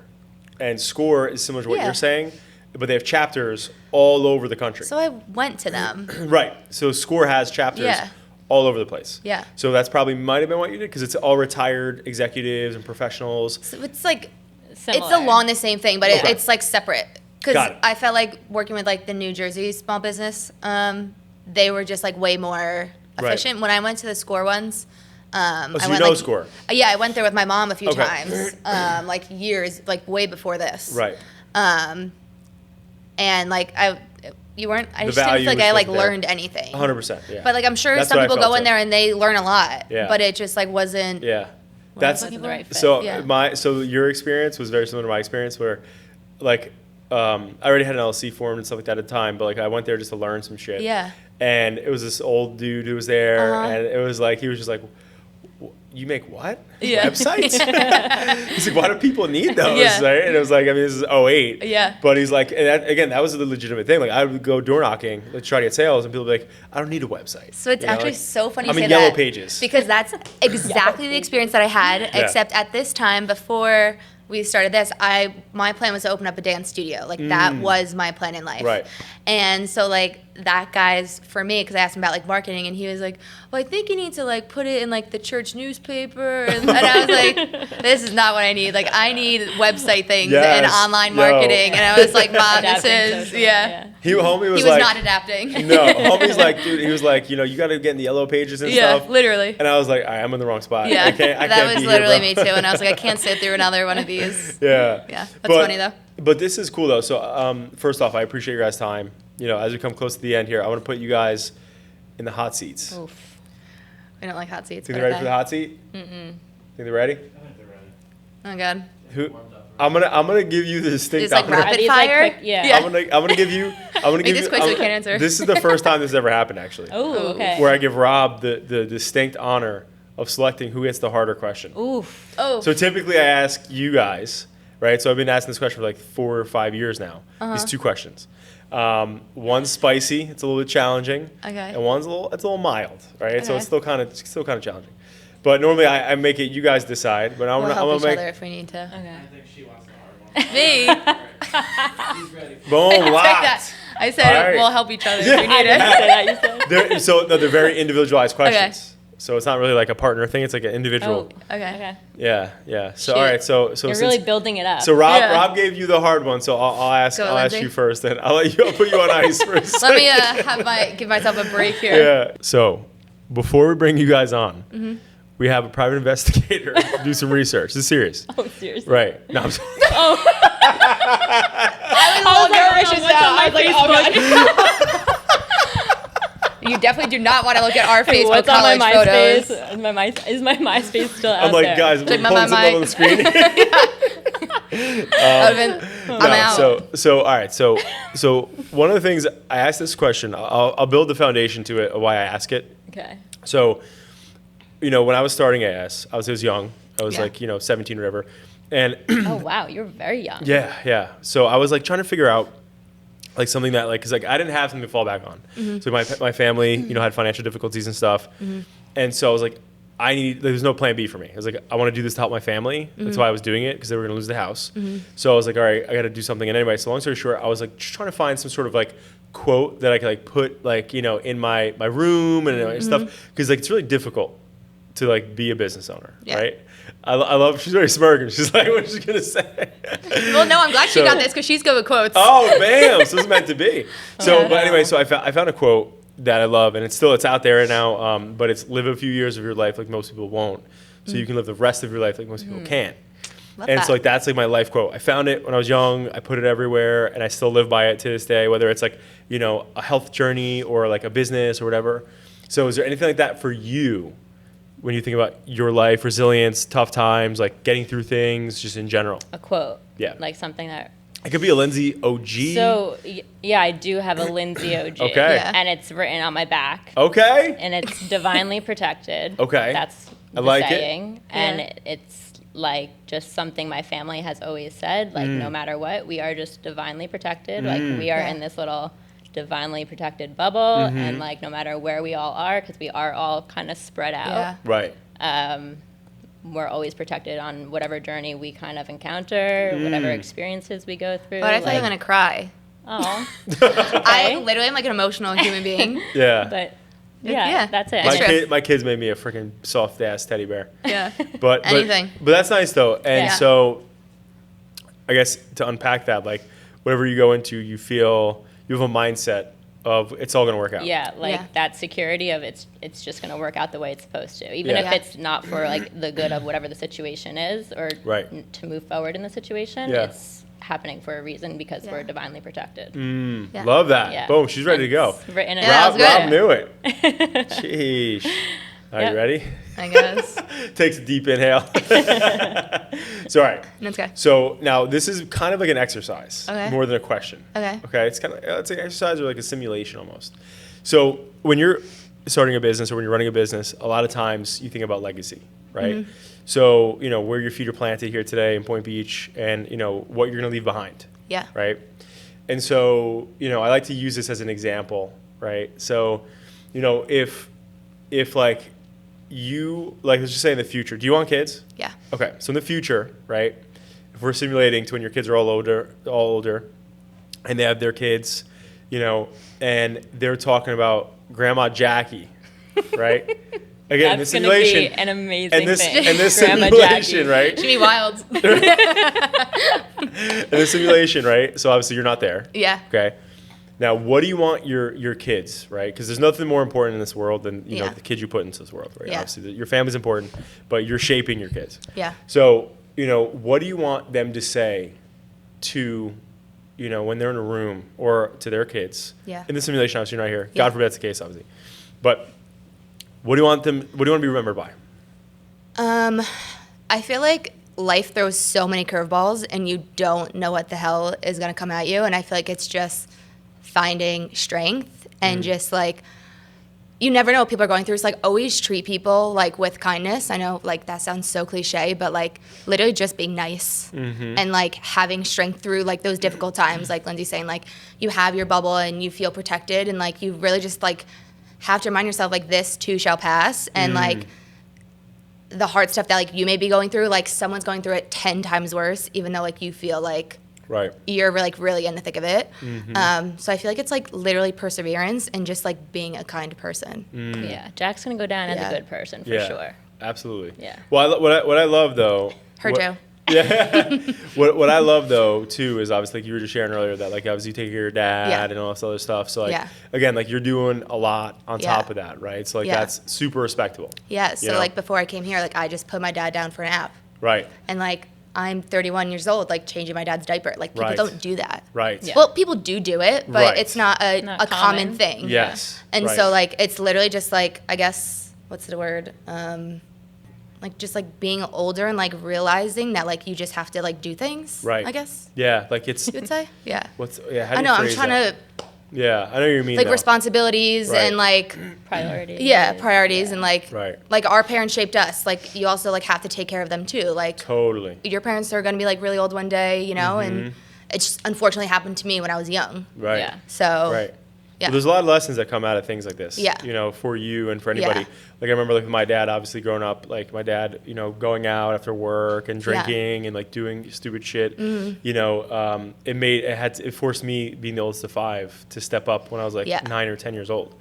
Speaker 2: And SCORE is similar to what you're saying, but they have chapters all over the country.
Speaker 4: So I went to them.
Speaker 2: Right. So SCORE has chapters all over the place.
Speaker 4: Yeah.
Speaker 2: So that's probably might have been what you did, because it's all retired executives and professionals.
Speaker 4: So it's like
Speaker 3: Similar.
Speaker 4: it's along the same thing, but it's like separate. Because
Speaker 2: Got it.
Speaker 4: I felt like working with like the New Jersey small business, they were just like way more efficient. When I went to the SCORE ones,
Speaker 2: So
Speaker 4: I
Speaker 2: you
Speaker 4: went,
Speaker 2: know
Speaker 4: like,
Speaker 2: SCORE.
Speaker 4: Yeah, I went there with my mom a few
Speaker 2: Okay.
Speaker 4: times, like years, like way before this.
Speaker 2: Right.
Speaker 4: And like I just didn't
Speaker 2: value
Speaker 4: feel like
Speaker 2: was
Speaker 4: I like
Speaker 2: there.
Speaker 4: learned anything.
Speaker 2: 100%. Yeah.
Speaker 4: But like I'm sure
Speaker 2: That's
Speaker 4: some
Speaker 2: what I
Speaker 4: people
Speaker 2: felt
Speaker 4: go in
Speaker 2: too.
Speaker 4: there and they learn a lot.
Speaker 2: Yeah.
Speaker 4: But it just like wasn't.
Speaker 2: Yeah.
Speaker 3: Wasn't the right fit.
Speaker 2: So
Speaker 4: Yeah.
Speaker 2: so your experience was very similar to my experience, where like I already had an LLC formed and stuff like that at the time, but like I went there just to learn some shit.
Speaker 4: Yeah.
Speaker 2: And it was this old dude who was there, and it was like he was just like, you make what?
Speaker 4: Yeah.
Speaker 2: Websites? He's like, why do people need those?
Speaker 4: Yeah.
Speaker 2: Right? And it was like, I mean, this is 2008.
Speaker 4: Yeah.
Speaker 2: But he's like, and that was the legitimate thing. Like, I would go door knocking, like, try to get sales, and people would be like, I don't need a website.
Speaker 4: So it's
Speaker 2: You know,
Speaker 4: actually
Speaker 2: like,
Speaker 4: so funny
Speaker 2: I'm
Speaker 4: you say
Speaker 2: in Yellow
Speaker 4: that.
Speaker 2: Pages.
Speaker 4: Because that's exactly the experience that I had, except at this time before we started this, my plan was to open up a dance studio. Like that was my plan in life.
Speaker 2: Right.
Speaker 4: And so like that guy's for me, because I asked him about like marketing, and he was like, well, I think you need to like put it in like the church newspaper, and I was like, this is not what I need. Like I need website things and online marketing. And I was like, Mom, this is
Speaker 2: Homie was
Speaker 4: he was
Speaker 2: like,
Speaker 4: not adapting.
Speaker 2: No, homie's like, dude, he was like, you know, you got to get in the yellow pages and stuff.
Speaker 4: Yeah, literally.
Speaker 2: And I was like, all right, I'm in the wrong spot.
Speaker 4: Yeah,
Speaker 2: I can't
Speaker 4: that was
Speaker 2: be
Speaker 4: literally
Speaker 2: here,
Speaker 4: me too. And I was like, I can't sit through another one of these.
Speaker 2: Yeah.
Speaker 4: Yeah, that's funny though.
Speaker 2: But this is cool though. So first off, I appreciate your guys' time. You know, as we come close to the end here, I want to put you guys in the hot seats.
Speaker 4: Oof. We don't like hot seats.
Speaker 2: Think they're ready for the hot seat? Think they're ready?
Speaker 4: Oh God.
Speaker 2: I'm gonna give you the distinct.
Speaker 4: Just like rapid fire.
Speaker 3: Like quick,
Speaker 2: I'm gonna give you.
Speaker 4: Make this quick so we can't answer.
Speaker 2: This is the first time this has ever happened, actually.
Speaker 3: Oh, okay.
Speaker 2: Where I give Rob the distinct honor of selecting who gets the harder question.
Speaker 3: Oof.
Speaker 4: Oh.
Speaker 2: So typically I ask you guys, right? So I've been asking this question for like 4 or 5 years now. These 2 questions. One's spicy, it's a little bit challenging.
Speaker 4: Okay.
Speaker 2: And one's a little mild, right? So
Speaker 4: Okay.
Speaker 2: it's still kind of challenging. But normally I make it you guys decide. But I'm
Speaker 4: We'll
Speaker 2: gonna
Speaker 4: help each
Speaker 2: make
Speaker 4: other if we need to.
Speaker 3: Okay.
Speaker 5: I think she wants the hard one.
Speaker 4: Me.
Speaker 5: She's ready.
Speaker 2: boom
Speaker 4: Like
Speaker 2: locked.
Speaker 4: that. I said
Speaker 2: All right.
Speaker 4: we'll help each other if we
Speaker 3: I
Speaker 4: need
Speaker 3: didn't
Speaker 4: it.
Speaker 3: say that. You said.
Speaker 2: They're very individualized questions. So it's not really like a partner thing. It's like an individual.
Speaker 3: Oh,
Speaker 4: Okay.
Speaker 3: okay.
Speaker 2: Yeah. So
Speaker 4: Shoot.
Speaker 2: all right. So
Speaker 3: You're
Speaker 2: since,
Speaker 3: really building it up.
Speaker 2: so Rob
Speaker 4: Yeah.
Speaker 2: Rob gave you the hard one. So I'll ask
Speaker 4: Lindsey.
Speaker 2: you first, and I'll put you on ice for a
Speaker 4: Let me
Speaker 2: second.
Speaker 4: give myself a break here.
Speaker 2: Yeah. So before we bring you guys on, we have a private investigator do some research. This is serious.
Speaker 3: Oh, seriously.
Speaker 2: Right. No, I'm sorry.
Speaker 4: You definitely do not want to look at our Facebook
Speaker 3: What's on my
Speaker 4: college
Speaker 3: MySpace?
Speaker 4: photos.
Speaker 3: Is my MySpace still out
Speaker 2: I'm like,
Speaker 3: there?
Speaker 2: guys, we're
Speaker 4: Check my
Speaker 2: pulling something up on the screen.
Speaker 4: I'm out.
Speaker 2: So all right. So one of the things I asked this question, I'll build the foundation to it of why I ask it.
Speaker 3: Okay.
Speaker 2: So, you know, when I was starting AS, I was young. I was
Speaker 4: Yeah.
Speaker 2: like, 17 or whatever. And
Speaker 3: Oh wow, you're very young.
Speaker 2: yeah. So I was like trying to figure out like something that like, cause like I didn't have something to fall back on. So my family, had financial difficulties and stuff. And so I was like, there's no plan B for me. I was like, I want to do this to help my family. That's why I was doing it, because they were going to lose the house. So I was like, all right, I got to do something. And anyway, so long story short, I was like just trying to find some sort of like quote that I could like put like, in my room and stuff. Cause like, it's really difficult to like be a business owner,
Speaker 4: Yeah.
Speaker 2: right? I love, she's very smirking. She's like, what's she going to say?
Speaker 4: Well, no, I'm glad she
Speaker 2: So-
Speaker 4: got this because she's good with quotes.
Speaker 2: Oh, bam! So it's meant to be. So,
Speaker 3: Yeah.
Speaker 2: but anyway, so I found a quote that I love, and it's out there right now. But it's live a few years of your life like most people won't, so you can live the rest of your life like most people can't.
Speaker 4: Love
Speaker 2: And
Speaker 4: that.
Speaker 2: so like that's like my life quote. I found it when I was young. I put it everywhere, and I still live by it to this day. Whether it's like a health journey or like a business or whatever. So is there anything like that for you when you think about your life, resilience, tough times, like getting through things, just in general?
Speaker 3: A quote.
Speaker 2: Yeah.
Speaker 3: Like something that.
Speaker 2: It could be a Lyndsey OG.
Speaker 3: So yeah, I do have a Lyndsey OG.
Speaker 2: Okay.
Speaker 4: Yeah.
Speaker 3: And it's written on my back.
Speaker 2: Okay.
Speaker 3: And it's divinely protected.
Speaker 2: Okay.
Speaker 3: That's
Speaker 2: I
Speaker 3: the
Speaker 2: like it.
Speaker 3: saying. And
Speaker 4: Yeah.
Speaker 3: it's like just something my family has always said. Like no matter what, we are just divinely protected. Like we are
Speaker 4: Yeah.
Speaker 3: in this little divinely protected bubble, and like no matter where we all are, because we are all kind of spread out.
Speaker 4: Yeah.
Speaker 2: Right.
Speaker 3: We're always protected on whatever journey we kind of encounter, whatever experiences we go through.
Speaker 4: But I feel like I'm going to cry.
Speaker 3: Oh,
Speaker 4: I literally am like an emotional human being.
Speaker 2: Yeah.
Speaker 3: but
Speaker 4: Yeah.
Speaker 3: yeah, that's it.
Speaker 2: My,
Speaker 4: Extra.
Speaker 2: my kids made me a freaking soft ass teddy bear.
Speaker 4: Yeah.
Speaker 2: But
Speaker 4: Anything.
Speaker 2: But that's nice though. And
Speaker 3: Yeah.
Speaker 2: so I guess to unpack that, like whatever you go into, you feel you have a mindset of it's all gonna work out.
Speaker 3: Yeah, like
Speaker 4: Yeah.
Speaker 3: that security of it's just going to work out the way it's supposed to, even
Speaker 2: Yeah.
Speaker 3: if it's not for like the good of whatever the situation is, or
Speaker 2: Right.
Speaker 3: to move forward in the situation.
Speaker 2: Yeah.
Speaker 3: It's happening for a reason because
Speaker 4: Yeah.
Speaker 3: we're divinely protected.
Speaker 4: Yeah.
Speaker 2: Love that.
Speaker 3: Yeah.
Speaker 2: Boom, she's ready to go.
Speaker 3: It's written in
Speaker 4: Yeah,
Speaker 2: Rob,
Speaker 4: that was good.
Speaker 2: Rob knew it. Sheesh. Are you
Speaker 3: Yep.
Speaker 2: ready?
Speaker 4: I guess.
Speaker 2: Takes a deep inhale. So all right.
Speaker 4: Let's go.
Speaker 2: So now this is kind of like an exercise,
Speaker 4: Okay.
Speaker 2: more than a question.
Speaker 4: Okay.
Speaker 2: Okay. It's kind of it's an exercise or like a simulation almost. So when you're starting a business or when you're running a business, a lot of times you think about legacy, right?
Speaker 4: Mm-hmm.
Speaker 2: So where your feet are planted here today in Point Beach, and what you're going to leave behind,
Speaker 4: Yeah.
Speaker 2: right? And so I like to use this as an example, right? So if like you like let's just say in the future, do you want kids?
Speaker 4: Yeah.
Speaker 2: Okay, so in the future, right, if we're simulating to when your kids are all older, and they have their kids, you know, and they're talking about Grandma Jacquie, right? Again,
Speaker 3: That's
Speaker 2: the simulation,
Speaker 3: gonna be an amazing thing.
Speaker 2: And this
Speaker 3: Grandma
Speaker 2: simulation,
Speaker 3: Jacquie.
Speaker 2: right?
Speaker 4: Should be wild.
Speaker 2: And the simulation, right? So obviously you're not there.
Speaker 4: Yeah.
Speaker 2: Okay. Now, what do you want your kids, right? Because there's nothing more important in this world than you know the kids you put into this world, right?
Speaker 4: Yeah.
Speaker 2: Obviously, your family's important, but you're shaping your kids.
Speaker 4: Yeah.
Speaker 2: So, you know, what do you want them to say to, you know, when they're in a room or to their kids?
Speaker 4: Yeah.
Speaker 2: In the simulation, obviously, you're not here.
Speaker 4: Yeah.
Speaker 2: God forbid that's the case, obviously. But what do you want them? What do you want to be remembered by?
Speaker 4: I feel like life throws so many curveballs, and you don't know what the hell is gonna come at you. And I feel like it's just finding strength and just like, you never know what people are going through. It's like always treat people like with kindness. I know like that sounds so cliche, but like literally just being nice and like having strength through like those difficult times. Like Lyndsey's saying, like you have your bubble and you feel protected, and like you really just like have to remind yourself like this too shall pass. And like the hard stuff that like you may be going through, like someone's going through it 10 times worse, even though like you feel like
Speaker 2: Right.
Speaker 4: you're like really in the thick of it. So I feel like it's like literally perseverance and just like being a kind person.
Speaker 3: Yeah, Jack's gonna go down as
Speaker 4: Yeah.
Speaker 3: a good person for
Speaker 2: Yeah.
Speaker 3: sure.
Speaker 2: Absolutely.
Speaker 3: Yeah.
Speaker 2: Well, what I love though.
Speaker 4: Her Joe.
Speaker 2: Yeah. what I love though too is obviously like you were just sharing earlier that like obviously you take care of your dad
Speaker 4: Yeah.
Speaker 2: and all this other stuff. So like
Speaker 4: Yeah.
Speaker 2: again, like you're doing a lot on
Speaker 4: Yeah.
Speaker 2: top of that, right? So like
Speaker 4: Yeah.
Speaker 2: that's super respectable.
Speaker 4: Yeah. So
Speaker 2: You know?
Speaker 4: like before I came here, like I just put my dad down for an app,
Speaker 2: Right.
Speaker 4: and like I'm 31 years old, like changing my dad's diaper. Like people
Speaker 2: Right.
Speaker 4: don't do that.
Speaker 2: Right.
Speaker 3: Yeah.
Speaker 4: Well, people do it, but
Speaker 2: Right.
Speaker 4: it's not a
Speaker 3: Not
Speaker 4: common
Speaker 3: common.
Speaker 4: thing.
Speaker 2: Yes.
Speaker 4: And
Speaker 2: Right.
Speaker 4: so like it's literally just like, I guess, what's the word? Like just like being older and like realizing that like you just have to like do things.
Speaker 2: Right.
Speaker 4: I guess
Speaker 2: Yeah, like it's
Speaker 4: you would say. Yeah.
Speaker 2: how do
Speaker 4: I
Speaker 2: you
Speaker 4: know. I'm
Speaker 2: phrase
Speaker 4: trying
Speaker 2: that?
Speaker 4: to
Speaker 2: Yeah, I know what you mean.
Speaker 4: like
Speaker 2: though.
Speaker 4: responsibilities
Speaker 2: Right.
Speaker 4: and like
Speaker 3: Priorities.
Speaker 4: priorities and like
Speaker 2: Right.
Speaker 4: like our parents shaped us. Like you also like have to take care of them too. Like
Speaker 2: Totally.
Speaker 4: your parents are gonna be like really old one day, you know, and it just unfortunately happened to me when I was young.
Speaker 2: Right.
Speaker 3: Yeah.
Speaker 4: So
Speaker 2: Right.
Speaker 4: Yeah.
Speaker 2: Well, there's a lot of lessons that come out of things like this.
Speaker 4: Yeah.
Speaker 2: You know, for you and for anybody.
Speaker 4: Yeah.
Speaker 2: Like I remember like with my dad, obviously growing up, like my dad, you know, going out after work and drinking and like doing stupid shit. You know, it forced me, being the oldest of 5, to step up when I was like
Speaker 4: Yeah.
Speaker 2: 9 or 10 years old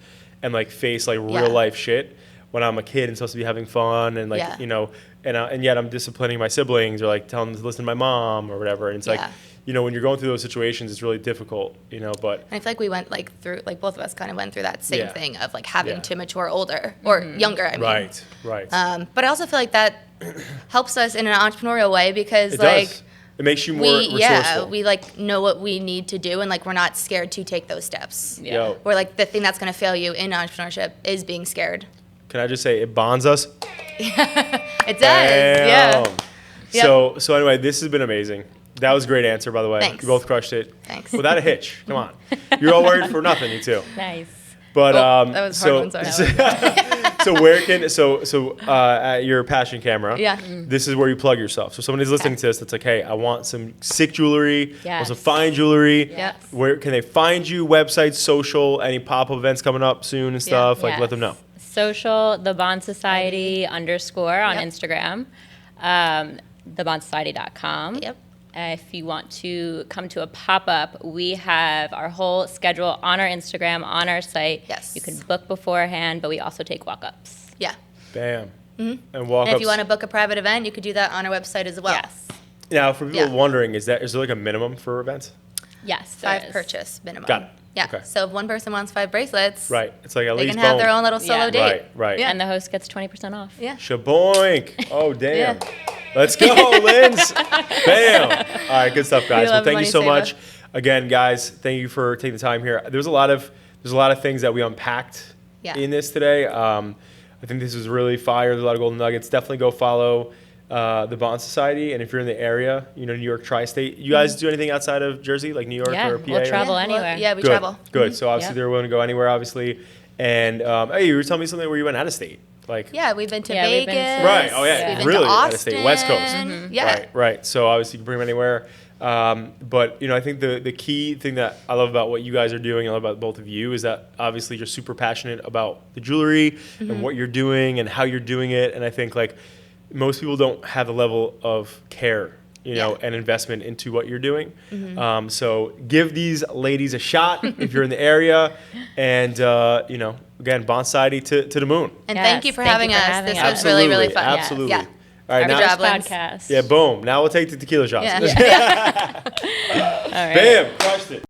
Speaker 2: and like face like
Speaker 4: Yeah.
Speaker 2: real life shit when I'm a kid and supposed to be having fun and like,
Speaker 4: Yeah.
Speaker 2: you know, and yet I'm disciplining my siblings or like telling them to listen to my mom or whatever. And it's like,
Speaker 4: Yeah.
Speaker 2: you know, when you're going through those situations, it's really difficult, you know, but
Speaker 4: and I feel like we went like through like both of us kind of went through that same
Speaker 2: Yeah.
Speaker 4: thing of like having
Speaker 2: Yeah.
Speaker 4: to mature older or younger. I mean.
Speaker 2: right.
Speaker 4: But I also feel like that helps us in an entrepreneurial way because
Speaker 2: It
Speaker 4: like
Speaker 2: does. It makes you more resourceful.
Speaker 4: we like know what we need to do and like we're not scared to take those steps.
Speaker 3: Yeah.
Speaker 2: Yo,
Speaker 4: Or like the thing that's gonna fail you in entrepreneurship is being scared.
Speaker 2: can I just say it bonds us?
Speaker 4: It does. Yeah.
Speaker 2: Bam. So anyway, this has been amazing. That was a great answer, by the way.
Speaker 4: Thanks.
Speaker 2: You both crushed it.
Speaker 4: Thanks.
Speaker 2: Without a hitch. Come on. You're all worried for nothing, you too.
Speaker 3: Nice.
Speaker 2: But
Speaker 4: Oh, that was a hard one, sorry.
Speaker 2: so where can at your passion camera?
Speaker 4: Yeah.
Speaker 2: This is where you plug yourself. So somebody's listening to this that's like, hey, I want some sick jewelry. I want some
Speaker 3: Yes.
Speaker 2: fine jewelry.
Speaker 3: Yes.
Speaker 2: Where can they find you? Website, social, any pop-up events coming up soon and stuff? Like, let them know.
Speaker 3: Social, the Bond Society _ on
Speaker 4: Yep.
Speaker 3: Instagram, thebondsociety.com.
Speaker 4: Yep.
Speaker 3: If you want to come to a pop-up, we have our whole schedule on our Instagram, on our site.
Speaker 4: Yes.
Speaker 3: You can book beforehand, but we also take walk-ups.
Speaker 4: Yeah.
Speaker 2: Bam. And walk
Speaker 4: And
Speaker 2: up.
Speaker 4: if you want to book a private event, you could do that on our website as well.
Speaker 3: Yes.
Speaker 2: Now, for people
Speaker 4: Yeah.
Speaker 2: wondering, is there like a minimum for events?
Speaker 3: Yes. there
Speaker 4: 5
Speaker 3: is.
Speaker 4: purchase minimum.
Speaker 2: Got it.
Speaker 4: Yeah.
Speaker 2: Okay.
Speaker 4: So if one person wants 5 bracelets,
Speaker 2: Right. It's like at
Speaker 4: they
Speaker 2: least
Speaker 4: can have their
Speaker 2: boom.
Speaker 4: own little solo
Speaker 3: Yeah.
Speaker 4: date.
Speaker 2: Right.
Speaker 4: Yeah.
Speaker 3: And the host gets 20% off.
Speaker 4: Yeah.
Speaker 2: Shaboink. Oh, damn.
Speaker 4: Yeah.
Speaker 2: Let's go, Linds. Bam. All right, good stuff, guys. Well,
Speaker 4: love
Speaker 2: thank you
Speaker 4: money
Speaker 2: so
Speaker 4: saver.
Speaker 2: much. Again, guys, thank you for taking the time here. There's a lot of things that we unpacked
Speaker 4: Yeah.
Speaker 2: in this today. I think this was really fire. There's a lot of golden nuggets. Definitely go follow the Bond Society. And if you're in the area, you know, New York tri-state, you guys do anything outside of Jersey, like New York
Speaker 3: Yeah,
Speaker 2: or PA?
Speaker 3: we'll
Speaker 2: or
Speaker 3: travel
Speaker 2: anything?
Speaker 3: anywhere.
Speaker 4: Yeah, we
Speaker 2: Good.
Speaker 4: travel.
Speaker 2: Good. So obviously
Speaker 3: Yep.
Speaker 2: they're willing to go anywhere, obviously. And hey, you were telling me something where you went out of state. Like,
Speaker 4: Yeah, we've been to
Speaker 3: Yeah, we've
Speaker 4: Vegas.
Speaker 3: been to-
Speaker 2: Right. Oh, yeah.
Speaker 4: We've been
Speaker 2: Really
Speaker 4: to
Speaker 2: out
Speaker 4: Austin.
Speaker 2: of state, West Coast.
Speaker 4: Yeah.
Speaker 2: Right. So obviously you can bring them anywhere. But you know, I think the key thing that I love about what you guys are doing, I love about both of you, is that obviously you're super passionate about the jewelry and what you're doing and how you're doing it. And I think like most people don't have the level of care you know, an investment into what you're doing. So give these ladies a shot if you're in the area, and you know, again, Bonsai to the moon.
Speaker 4: And thank you for having us. This was really, really fun.
Speaker 2: Absolutely.
Speaker 4: Yeah.
Speaker 2: All right,
Speaker 4: Good
Speaker 2: now
Speaker 4: job, Lynn.
Speaker 3: Podcast.
Speaker 2: yeah, boom. Now we'll take the tequila shots.
Speaker 4: Yeah.
Speaker 3: All right.
Speaker 2: Bam, crushed it.